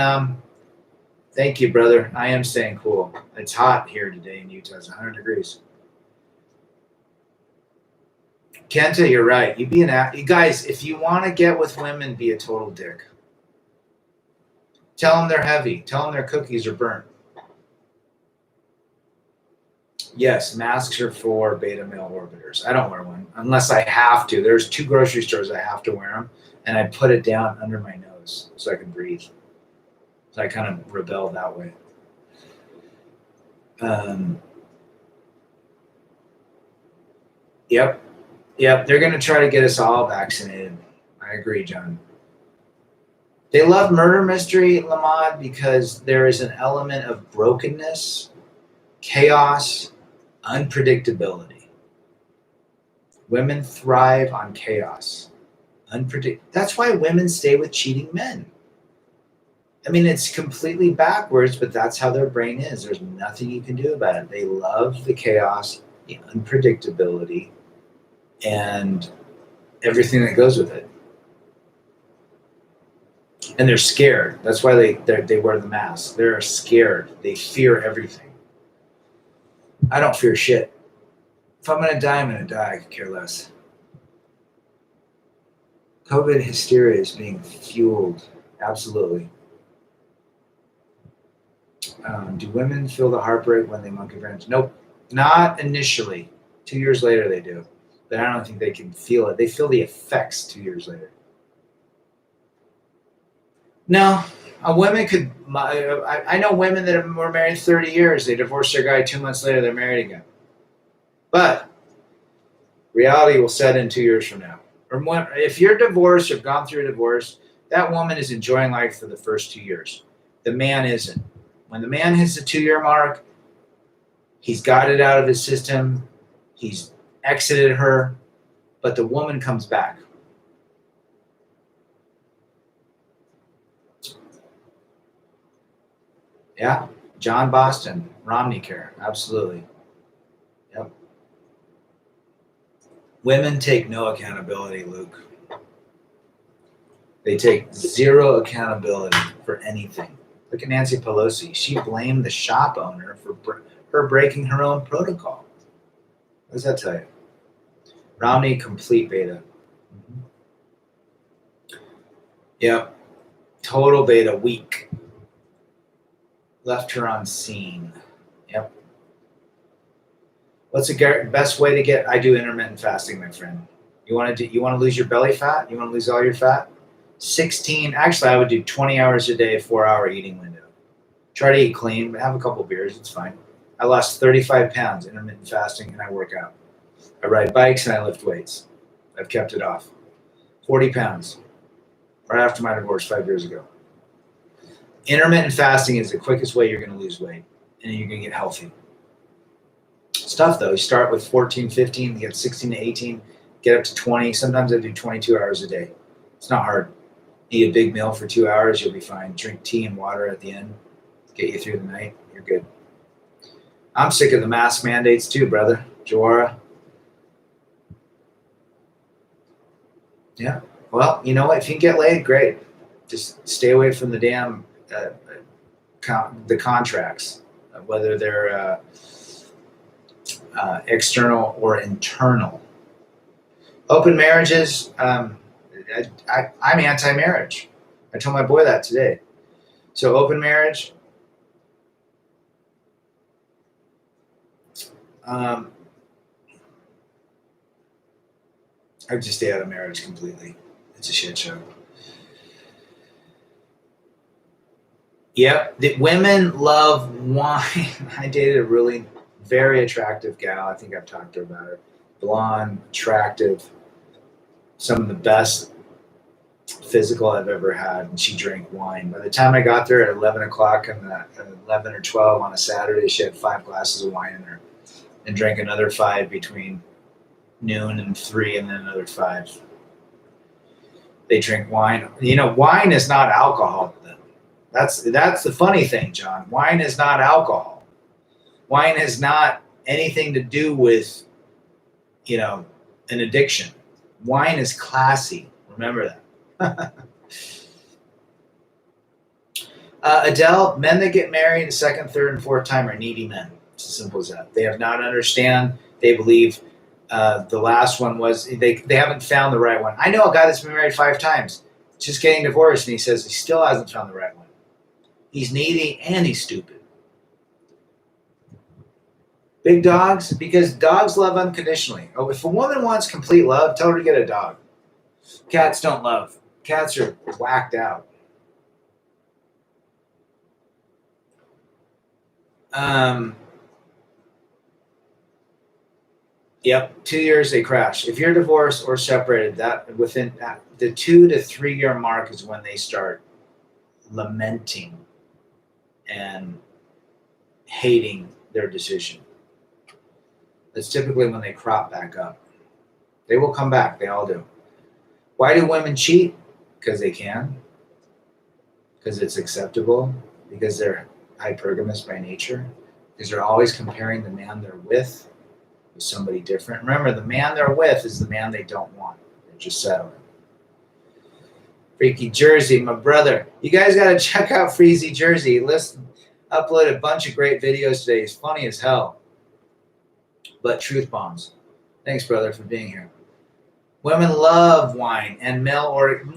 Speaker 1: thank you, brother. I am staying cool. It's hot here today in Utah. It's 100 degrees. Kenta, you're right. You guys, if you want to get with women, be a total dick. Tell them they're heavy. Tell them their cookies are burnt. Yes, masks are for beta male orbiters. I don't wear one unless I have to. There's 2 grocery stores I have to wear them, and I put it down under my nose so I can breathe. So I kind of rebel that way. Yep. They're going to try to get us all vaccinated. I agree, John. They love murder mystery, Lamad, because there is an element of brokenness, chaos, unpredictability. Women thrive on chaos. That's why women stay with cheating men. I mean, it's completely backwards, but that's how their brain is. There's nothing you can do about it. They love the chaos, the unpredictability, and everything that goes with it. And they're scared. That's why they wear the mask. They're scared. They fear everything. I don't fear shit. If I'm going to die, I'm going to die. I could care less. COVID hysteria is being fueled. Absolutely. Do women feel the heartbreak when they monkey wrench? Nope. Not initially. 2 years later they do. But I don't think they can feel it. They feel the effects 2 years later. No. Women could... I know women that were married 30 years. They divorced their guy 2 months later. They're married again. But reality will set in 2 years from now. Or if you're divorced or gone through a divorce, that woman is enjoying life for the first 2 years. The man isn't. When the man hits the 2-year mark, he's got it out of his system. He's exited her, but the woman comes back. Yeah, John Boston, Romney care, absolutely. Yep. Women take no accountability, Luke. They take zero accountability for anything. Look at Nancy Pelosi. She blamed the shop owner for her breaking her own protocol. What does that tell you? Romney, complete beta. Yep. Total beta, weak. Left her on scene. Yep. What's the best way to get? I do intermittent fasting, my friend. You want to lose your belly fat? You want to lose all your fat? 16. Actually, I would do 20 hours a day, 4-hour eating window. Try to eat clean, but have a couple beers. It's fine. I lost 35 pounds intermittent fasting, and I work out. I ride bikes and I lift weights. I've kept it off. 40 pounds. Right after my divorce 5 years ago. Intermittent fasting is the quickest way you're going to lose weight, and you're going to get healthy. Stuff though, you start with 14, 15, you get 16 to 18, get up to 20. Sometimes I do 22 hours a day. It's not hard. Eat a big meal for 2 hours, you'll be fine. Drink tea and water at the end. Get you through the night. You're good. I'm sick of the mask mandates too, brother. Joara. Yeah. Well, you know what? If you can get laid, great. Just stay away from the damn the contracts, whether they're external or internal. Open marriages. I'm anti-marriage. I told my boy that today. So open marriage. I would just stay out of marriage completely. It's a shit show. Yep. The women love wine. I dated a really very attractive gal. I think I've talked to her about it. Blonde, attractive, some of the best physical I've ever had. And she drank wine. By the time I got there at 11 o'clock and 11 or 12 on a Saturday, she had 5 glasses of wine in her and drank another 5 between noon and 3 and then another 5. They drink wine. You know, wine is not alcohol to them. That's the funny thing, John. Wine is not alcohol. Wine has not anything to do with, an addiction. Wine is classy. Remember that. Adele, men that get married the second, third, and fourth time are needy men. It's as simple as that. They have not understand. They believe the last one was, they haven't found the right one. I know a guy that's been married 5 times, just getting divorced, and he says he still hasn't found the right one. He's needy and he's stupid. Big dogs, because dogs love unconditionally. Oh, if a woman wants complete love, tell her to get a dog. Cats don't love. Cats are whacked out. Yep, 2 years they crash. If you're divorced or separated, that within the 2 to 3 year mark is when they start lamenting and hating their decision. That's typically when they crop back up. They will come back. They all do. Why do women cheat? Because they can. Because it's acceptable. Because they're hypergamous by nature. Because they're always comparing the man they're with somebody different. Remember, the man they're with is the man they don't want. They're just settling. Freaky Jersey, my brother. You guys got to check out Freezy Jersey. Listen, uploaded a bunch of great videos today. He's funny as hell. But truth bombs. Thanks, brother, for being here. Women love wine and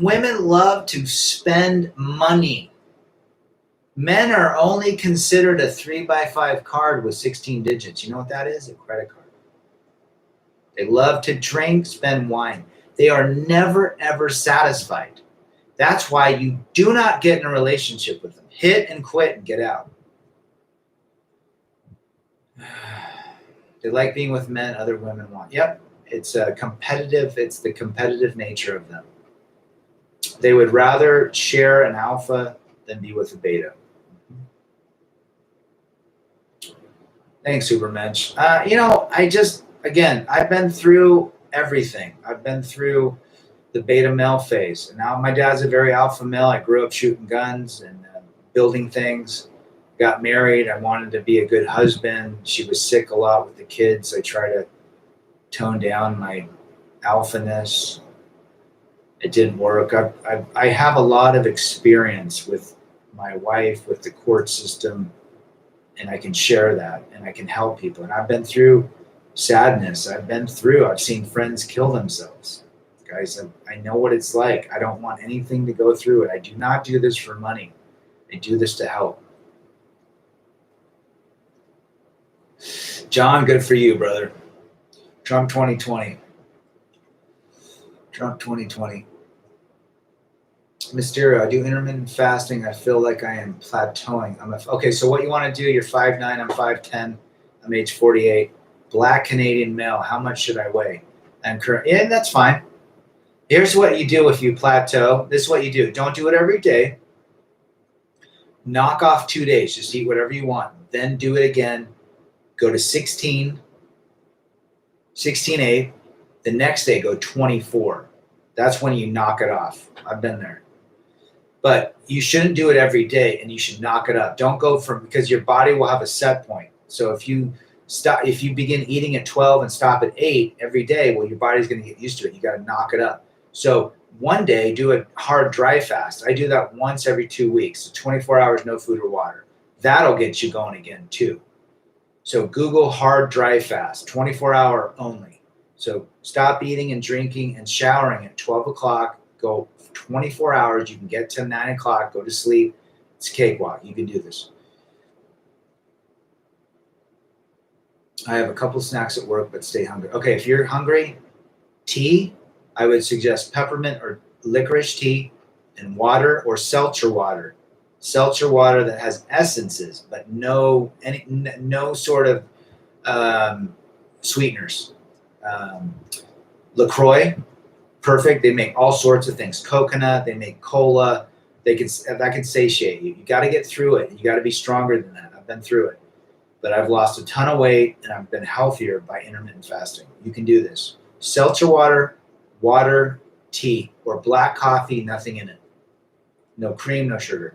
Speaker 1: women love to spend money. Men are only considered a 3x5 card with 16 digits. You know what that is? A credit card. They love to drink, spend wine. They are never, ever satisfied. That's why you do not get in a relationship with them. Hit and quit and get out. They like being with men other women want. Yep, it's the competitive nature of them. They would rather share an alpha than be with a beta. Thanks, Supermensch. I've been through everything. I've been through the beta male phase. And now my dad's a very alpha male. I grew up shooting guns and building things. Got married. I wanted to be a good husband. She was sick a lot with the kids. I try to tone down my alphaness. It didn't work. I have a lot of experience with my wife, with the court system, and I can share that and I can help people. And I've been through sadness. I've seen friends kill themselves. Guys, I know what it's like. I don't want anything to go through it. I do not do this for money. I do this to help. John, good for you, brother. Trump 2020. Trump 2020. Mysterio, I do intermittent fasting. I feel like I am plateauing. Okay, so what you want to do, you're 5'9", I'm 5'10", I'm age 48. Black Canadian male, how much should I weigh? Yeah, that's fine. Here's what you do if you plateau. This is what you do. Don't do it every day. Knock off 2 days. Just eat whatever you want. Then do it again. Go to 16, 16.8. The next day, go 24. That's when you knock it off. I've been there. But you shouldn't do it every day, and you should knock it up. Don't go because your body will have a set point. So if you begin eating at 12 and stop at 8 every day, well, your body's going to get used to it. You got to knock it up. So one day, do a hard dry fast. I do that once every 2 weeks. So 24 hours, no food or water. That'll get you going again too. So Google hard dry fast, 24-hour only. So stop eating and drinking and showering at 12 o'clock. Go 24 hours. You can get to 9 o'clock. Go to sleep. It's a cakewalk. You can do this. I have a couple snacks at work, but stay hungry. Okay, if you're hungry, tea, I would suggest peppermint or licorice tea and water or seltzer water. Seltzer water that has essences, but no sort of sweeteners. LaCroix, perfect. They make all sorts of things. Coconut, they make cola. That can satiate you. You got to get through it. You got to be stronger than that. I've been through it. But I've lost a ton of weight and I've been healthier by intermittent fasting. You can do this. Seltzer water, tea, or black coffee, nothing in it. No cream, no sugar.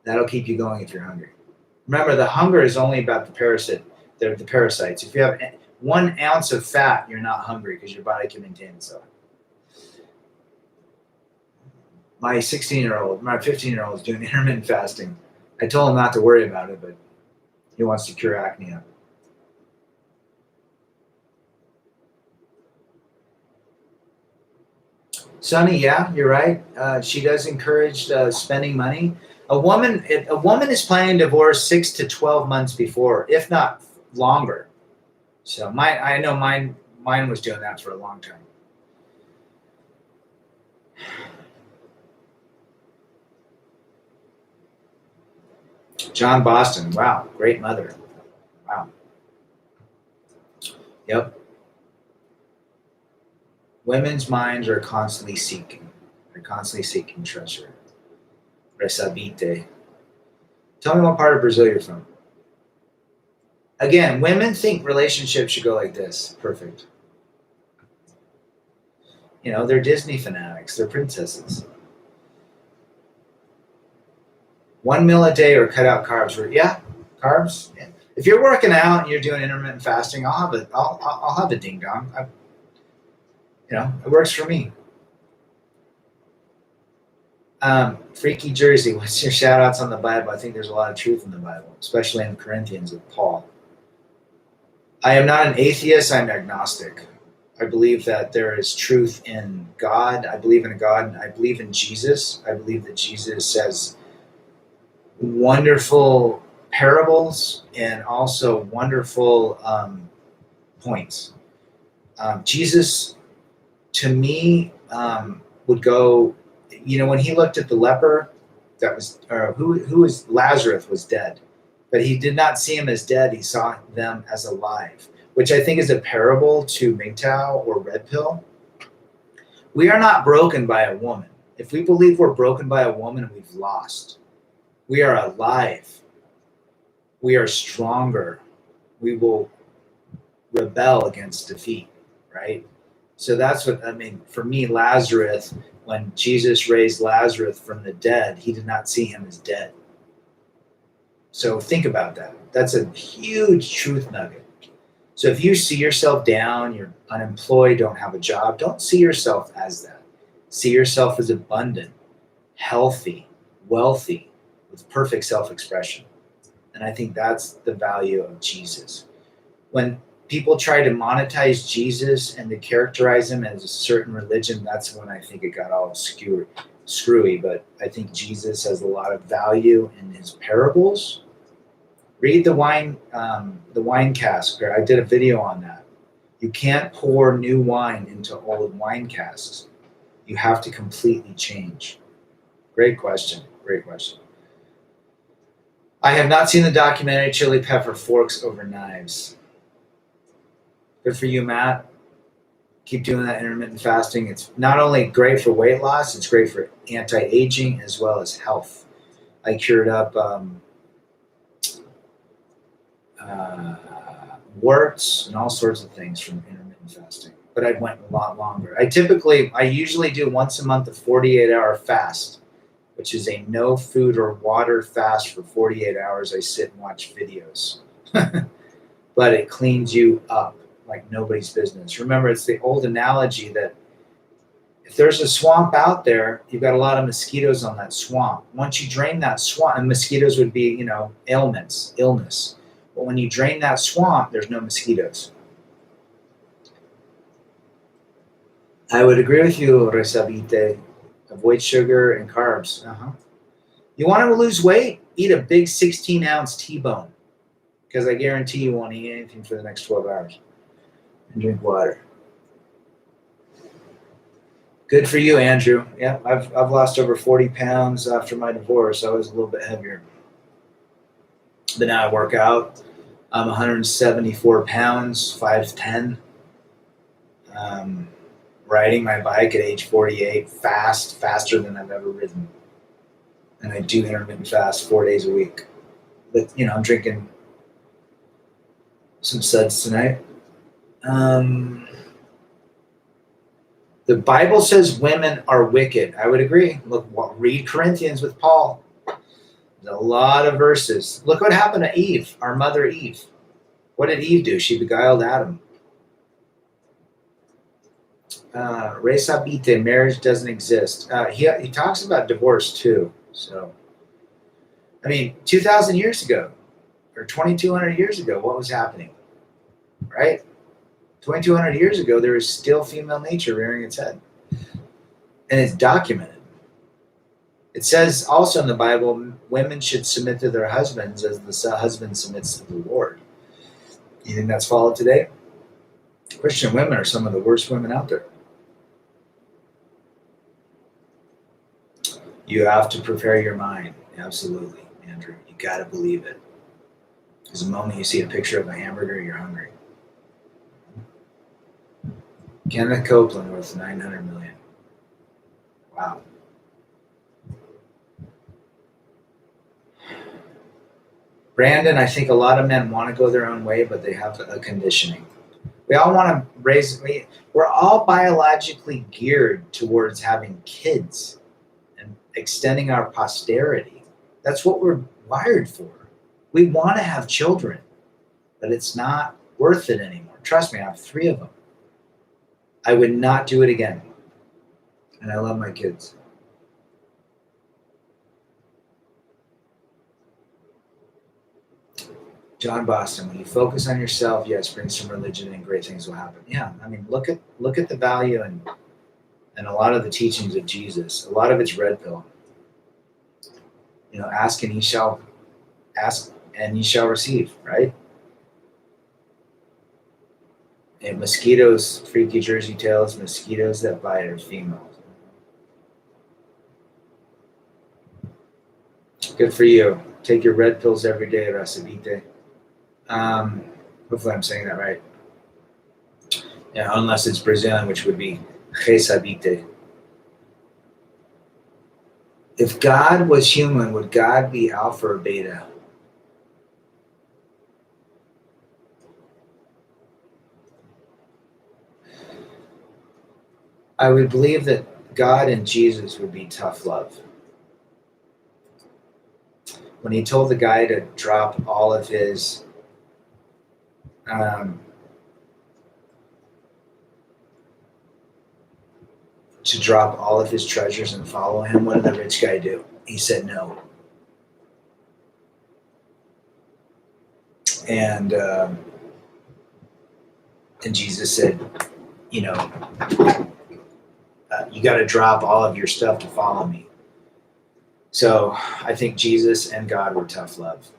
Speaker 1: That'll keep you going if you're hungry. Remember, the hunger is only about the parasites. If you have 1 ounce of fat, you're not hungry because your body can maintain itself. My 15-year-old is doing intermittent fasting. I told him not to worry about it, but he wants to cure acne. Sonny, yeah, you're right. She does encourage spending money. A woman is planning divorce 6 to 12 months before, if not longer. So mine was doing that for a long time. John Boston, wow, great mother. Wow. Yep. Women's minds are constantly seeking. They're constantly seeking treasure. Resabite. Tell me what part of Brazil you're from. Again, women think relationships should go like this. Perfect. You know, they're Disney fanatics. They're princesses. 1 meal a day or cut out carbs. Yeah, carbs. Yeah. If you're working out and you're doing intermittent fasting, I'll have a ding dong. It works for me. Freaky Jersey, what's your shout outs on the Bible? I think there's a lot of truth in the Bible, especially in Corinthians with Paul. I am not an atheist, I'm agnostic. I believe that there is truth in God. I believe in God. I believe in Jesus. I believe that Jesus says wonderful parables and also wonderful points. Jesus, to me, would go, when he looked at the leper, that was, who was Lazarus was dead, but he did not see him as dead. He saw them as alive, which I think is a parable to MGTOW or Red Pill. We are not broken by a woman. If we believe we're broken by a woman, we've lost. We are alive. We are stronger. We will rebel against defeat, right? So that's what, for me, Lazarus, when Jesus raised Lazarus from the dead, he did not see him as dead. So think about that. That's a huge truth nugget. So if you see yourself down, you're unemployed, don't have a job, don't see yourself as that. See yourself as abundant, healthy, wealthy, with perfect self-expression. And I think that's the value of Jesus. When people try to monetize Jesus and to characterize him as a certain religion, that's when I think it got all screwy. But I think Jesus has a lot of value in his parables. Read the wine cask. I did a video on that. You can't pour new wine into old wine casks. You have to completely change. Great question. Great question. I have not seen the documentary Chili Pepper Forks Over Knives. Good for you, Matt. Keep doing that intermittent fasting. It's not only great for weight loss, it's great for anti-aging as well as health. I cured up warts and all sorts of things from intermittent fasting. But I went a lot longer. I usually do once a month a 48-hour fast, which is a no food or water fast for 48 hours. I sit and watch videos. But it cleans you up like nobody's business. Remember, it's the old analogy that if there's a swamp out there, you've got a lot of mosquitoes on that swamp. Once you drain that swamp, and mosquitoes would be, illness. But when you drain that swamp, there's no mosquitoes. I would agree with you, Resabite. Avoid sugar and carbs. You want to lose weight? Eat a big 16-ounce T-bone, because I guarantee you won't eat anything for the next 12 hours. And drink water. Good for you, Andrew. Yeah, I've lost over 40 pounds after my divorce. I was a little bit heavier. But now I work out. I'm 174 pounds, 5'10". Riding my bike at age 48, faster than I've ever ridden. And I do intermittent fast 4 days a week. But, I'm drinking some suds tonight. The Bible says women are wicked. I would agree. Look, read Corinthians with Paul. There's a lot of verses. Look what happened to Eve, our mother Eve. What did Eve do? She beguiled Adam. Resabite, marriage doesn't exist. He talks about divorce too. So, 2,000 years ago, or 2,200 years ago, what was happening? Right? 2,200 years ago, there was still female nature rearing its head. And it's documented. It says also in the Bible, women should submit to their husbands as the husband submits to the Lord. You think that's followed today? Christian women are some of the worst women out there. You have to prepare your mind. Absolutely, Andrew. You got to believe it. Because the moment you see a picture of a hamburger, you're hungry. Kenneth Copeland worth $900 million. Wow. Brandon, I think a lot of men want to go their own way, but they have a conditioning. We all want to raise, we're all biologically geared towards having kids and extending our posterity. That's what we're wired for. We want to have children, but it's not worth it anymore. Trust me, I have 3 of them. I would not do it again. And I love my kids. John Boston, when you focus on yourself, yes, bring some religion and great things will happen. Yeah, I mean, look at the value and a lot of the teachings of Jesus. A lot of it's red pill. Ask and ye shall receive, right? And mosquitoes, freaky Jersey tales, mosquitoes that bite are females. Good for you. Take your red pills every day, Rasavite. Hopefully I'm saying that right. Yeah, unless it's Brazilian, which would be Resavite. If God was human, would God be alpha or beta? I would believe that God and Jesus would be tough love. When he told the guy to drop all of his treasures and follow him, what did the rich guy do? He said no. And Jesus said, you got to drop all of your stuff to follow me. So I think Jesus and God were tough love.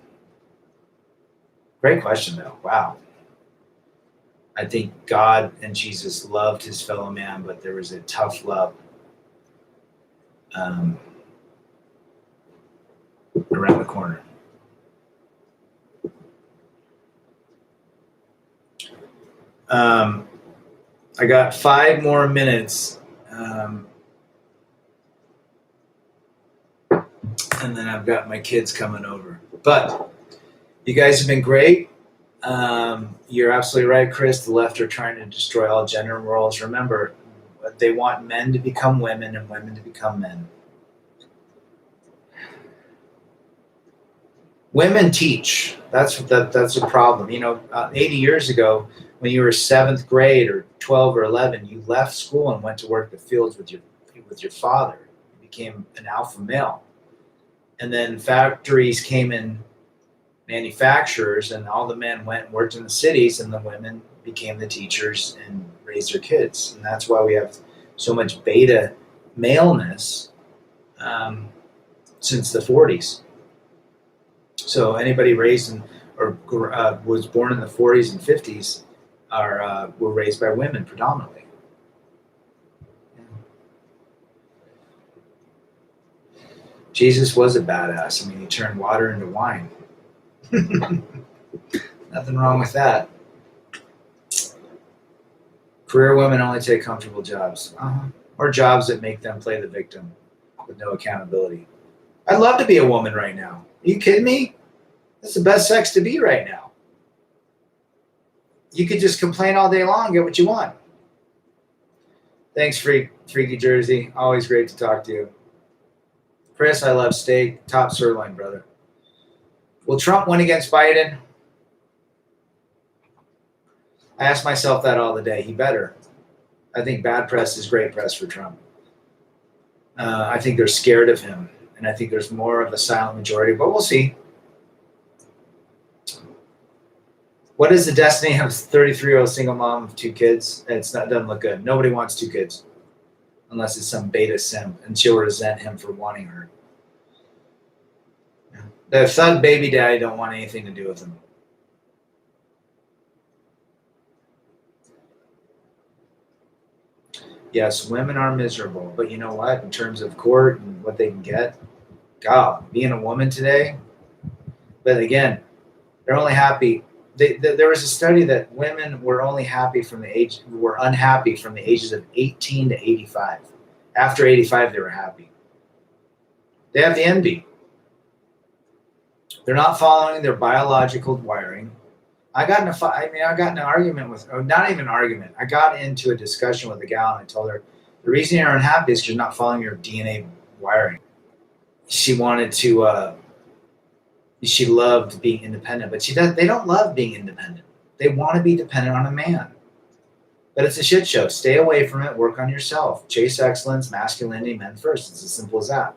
Speaker 1: Great question, though. Wow. I think God and Jesus loved his fellow man, but there was a tough love around the corner. I got 5 more minutes. And then I've got my kids coming over. But you guys have been great. You're absolutely right, Chris. The left are trying to destroy all gender roles. Remember, they want men to become women and women to become men. Women teach. That's a problem. 80 years ago, when you were 7th grade or 12 or 11, you left school and went to work the fields with your father. You became an alpha male. And then factories came in, manufacturers, and all the men went and worked in the cities, and the women became the teachers and raised their kids. And that's why we have so much beta maleness since the 40s. So anybody raised or was born in the 40s and 50s were raised by women predominantly. Jesus was a badass. I mean, he turned water into wine. Nothing wrong with that. Career women only take comfortable jobs. Or jobs that make them play the victim with no accountability. I'd love to be a woman right now. Are you kidding me? That's the best sex to be right now. You could just complain all day long and get what you want. Thanks, Freaky Jersey. Always great to talk to you. Chris, I love steak. Top sirloin, brother. Will Trump win against Biden? I ask myself that all the day. He better. I think bad press is great press for Trump. I think they're scared of him. And I think there's more of a silent majority, but we'll see. What is the destiny of a 33-year-old single mom of 2 kids? Doesn't look good. Nobody wants 2 kids. Unless it's some beta simp, and she'll resent him for wanting her. The thug baby daddy don't want anything to do with him. Yes, women are miserable, but you know what? In terms of court and what they can get, God, being a woman today. But again, they're only happy. There was a study that women were unhappy from the ages of 18 to 85. After 85, they were happy. They have the envy. They're not following their biological wiring. I got in an argument with, or not even an argument. I got into a discussion with a gal, and I told her the reason you're unhappy is because you're not following your DNA wiring. She wanted to. She loved being independent, but they don't love being independent. They want to be dependent on a man. But it's a shit show. Stay away from it. Work on yourself. Chase excellence, masculinity, men first. It's as simple as that.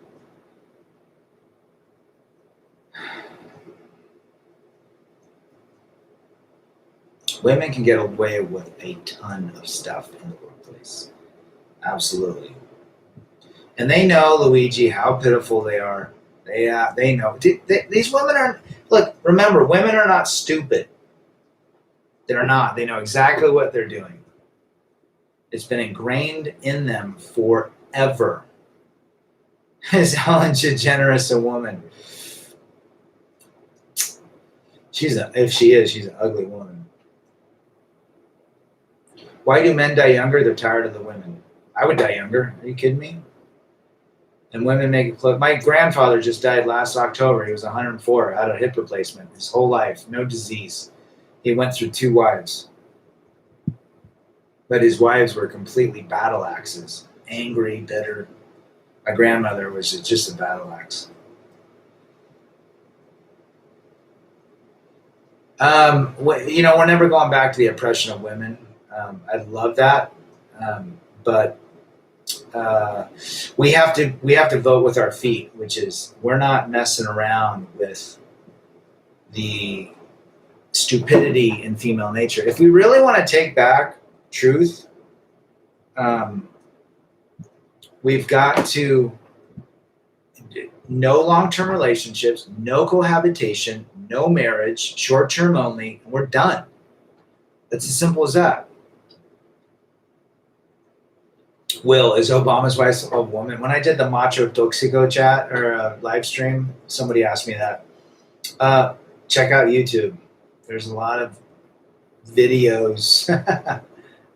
Speaker 1: Women can get away with a ton of stuff in the workplace. Absolutely. And they know, Luigi, how pitiful they are. They know. These women are, look, remember, women are not stupid. They're not. They know exactly what they're doing. It's been ingrained in them forever. Is Ellen DeGeneres a woman? If she is, she's an ugly woman. Why do men die younger? They're tired of the women. I would die younger. Are you kidding me? And women make it close. My grandfather just died last October. He was 104, had a hip replacement his whole life, no disease. He went through 2 wives. But his wives were completely battle axes, angry, bitter. My grandmother was just a battle axe. We're never going back to the oppression of women. I love that, but we have to vote with our feet, which is we're not messing around with the stupidity in female nature. If we really want to take back truth, we've got to no long-term relationships, no cohabitation, no marriage, short-term only, and we're done. It's as simple as that. Will, is Obama's wife a woman? When I did the Macho Toxico chat or live stream, somebody asked me that. Check out YouTube. There's a lot of videos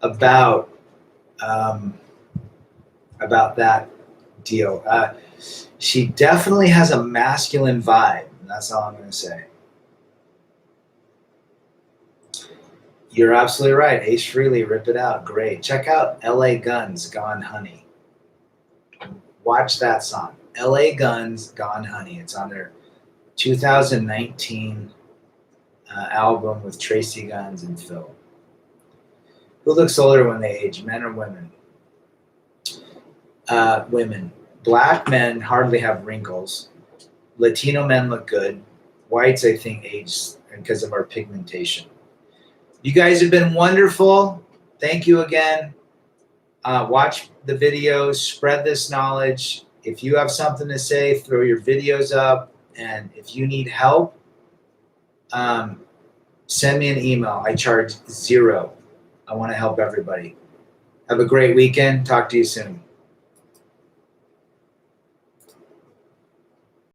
Speaker 1: about that deal. She definitely has a masculine vibe. And that's all I'm going to say. You're absolutely right. Ace Frehley, rip it out. Great. Check out LA Guns, Gone Honey. Watch that song. LA Guns, Gone Honey. It's on their 2019 album with Tracy Guns and Phil. Who looks older when they age, men or women? Women. Black men hardly have wrinkles. Latino men look good. Whites, I think, age because of our pigmentation. You guys have been wonderful. Thank you again. Watch the videos. Spread this knowledge. If you have something to say, throw your videos up. And if you need help, send me an email. I charge $0. I want to help everybody. Have a great weekend. Talk to you soon.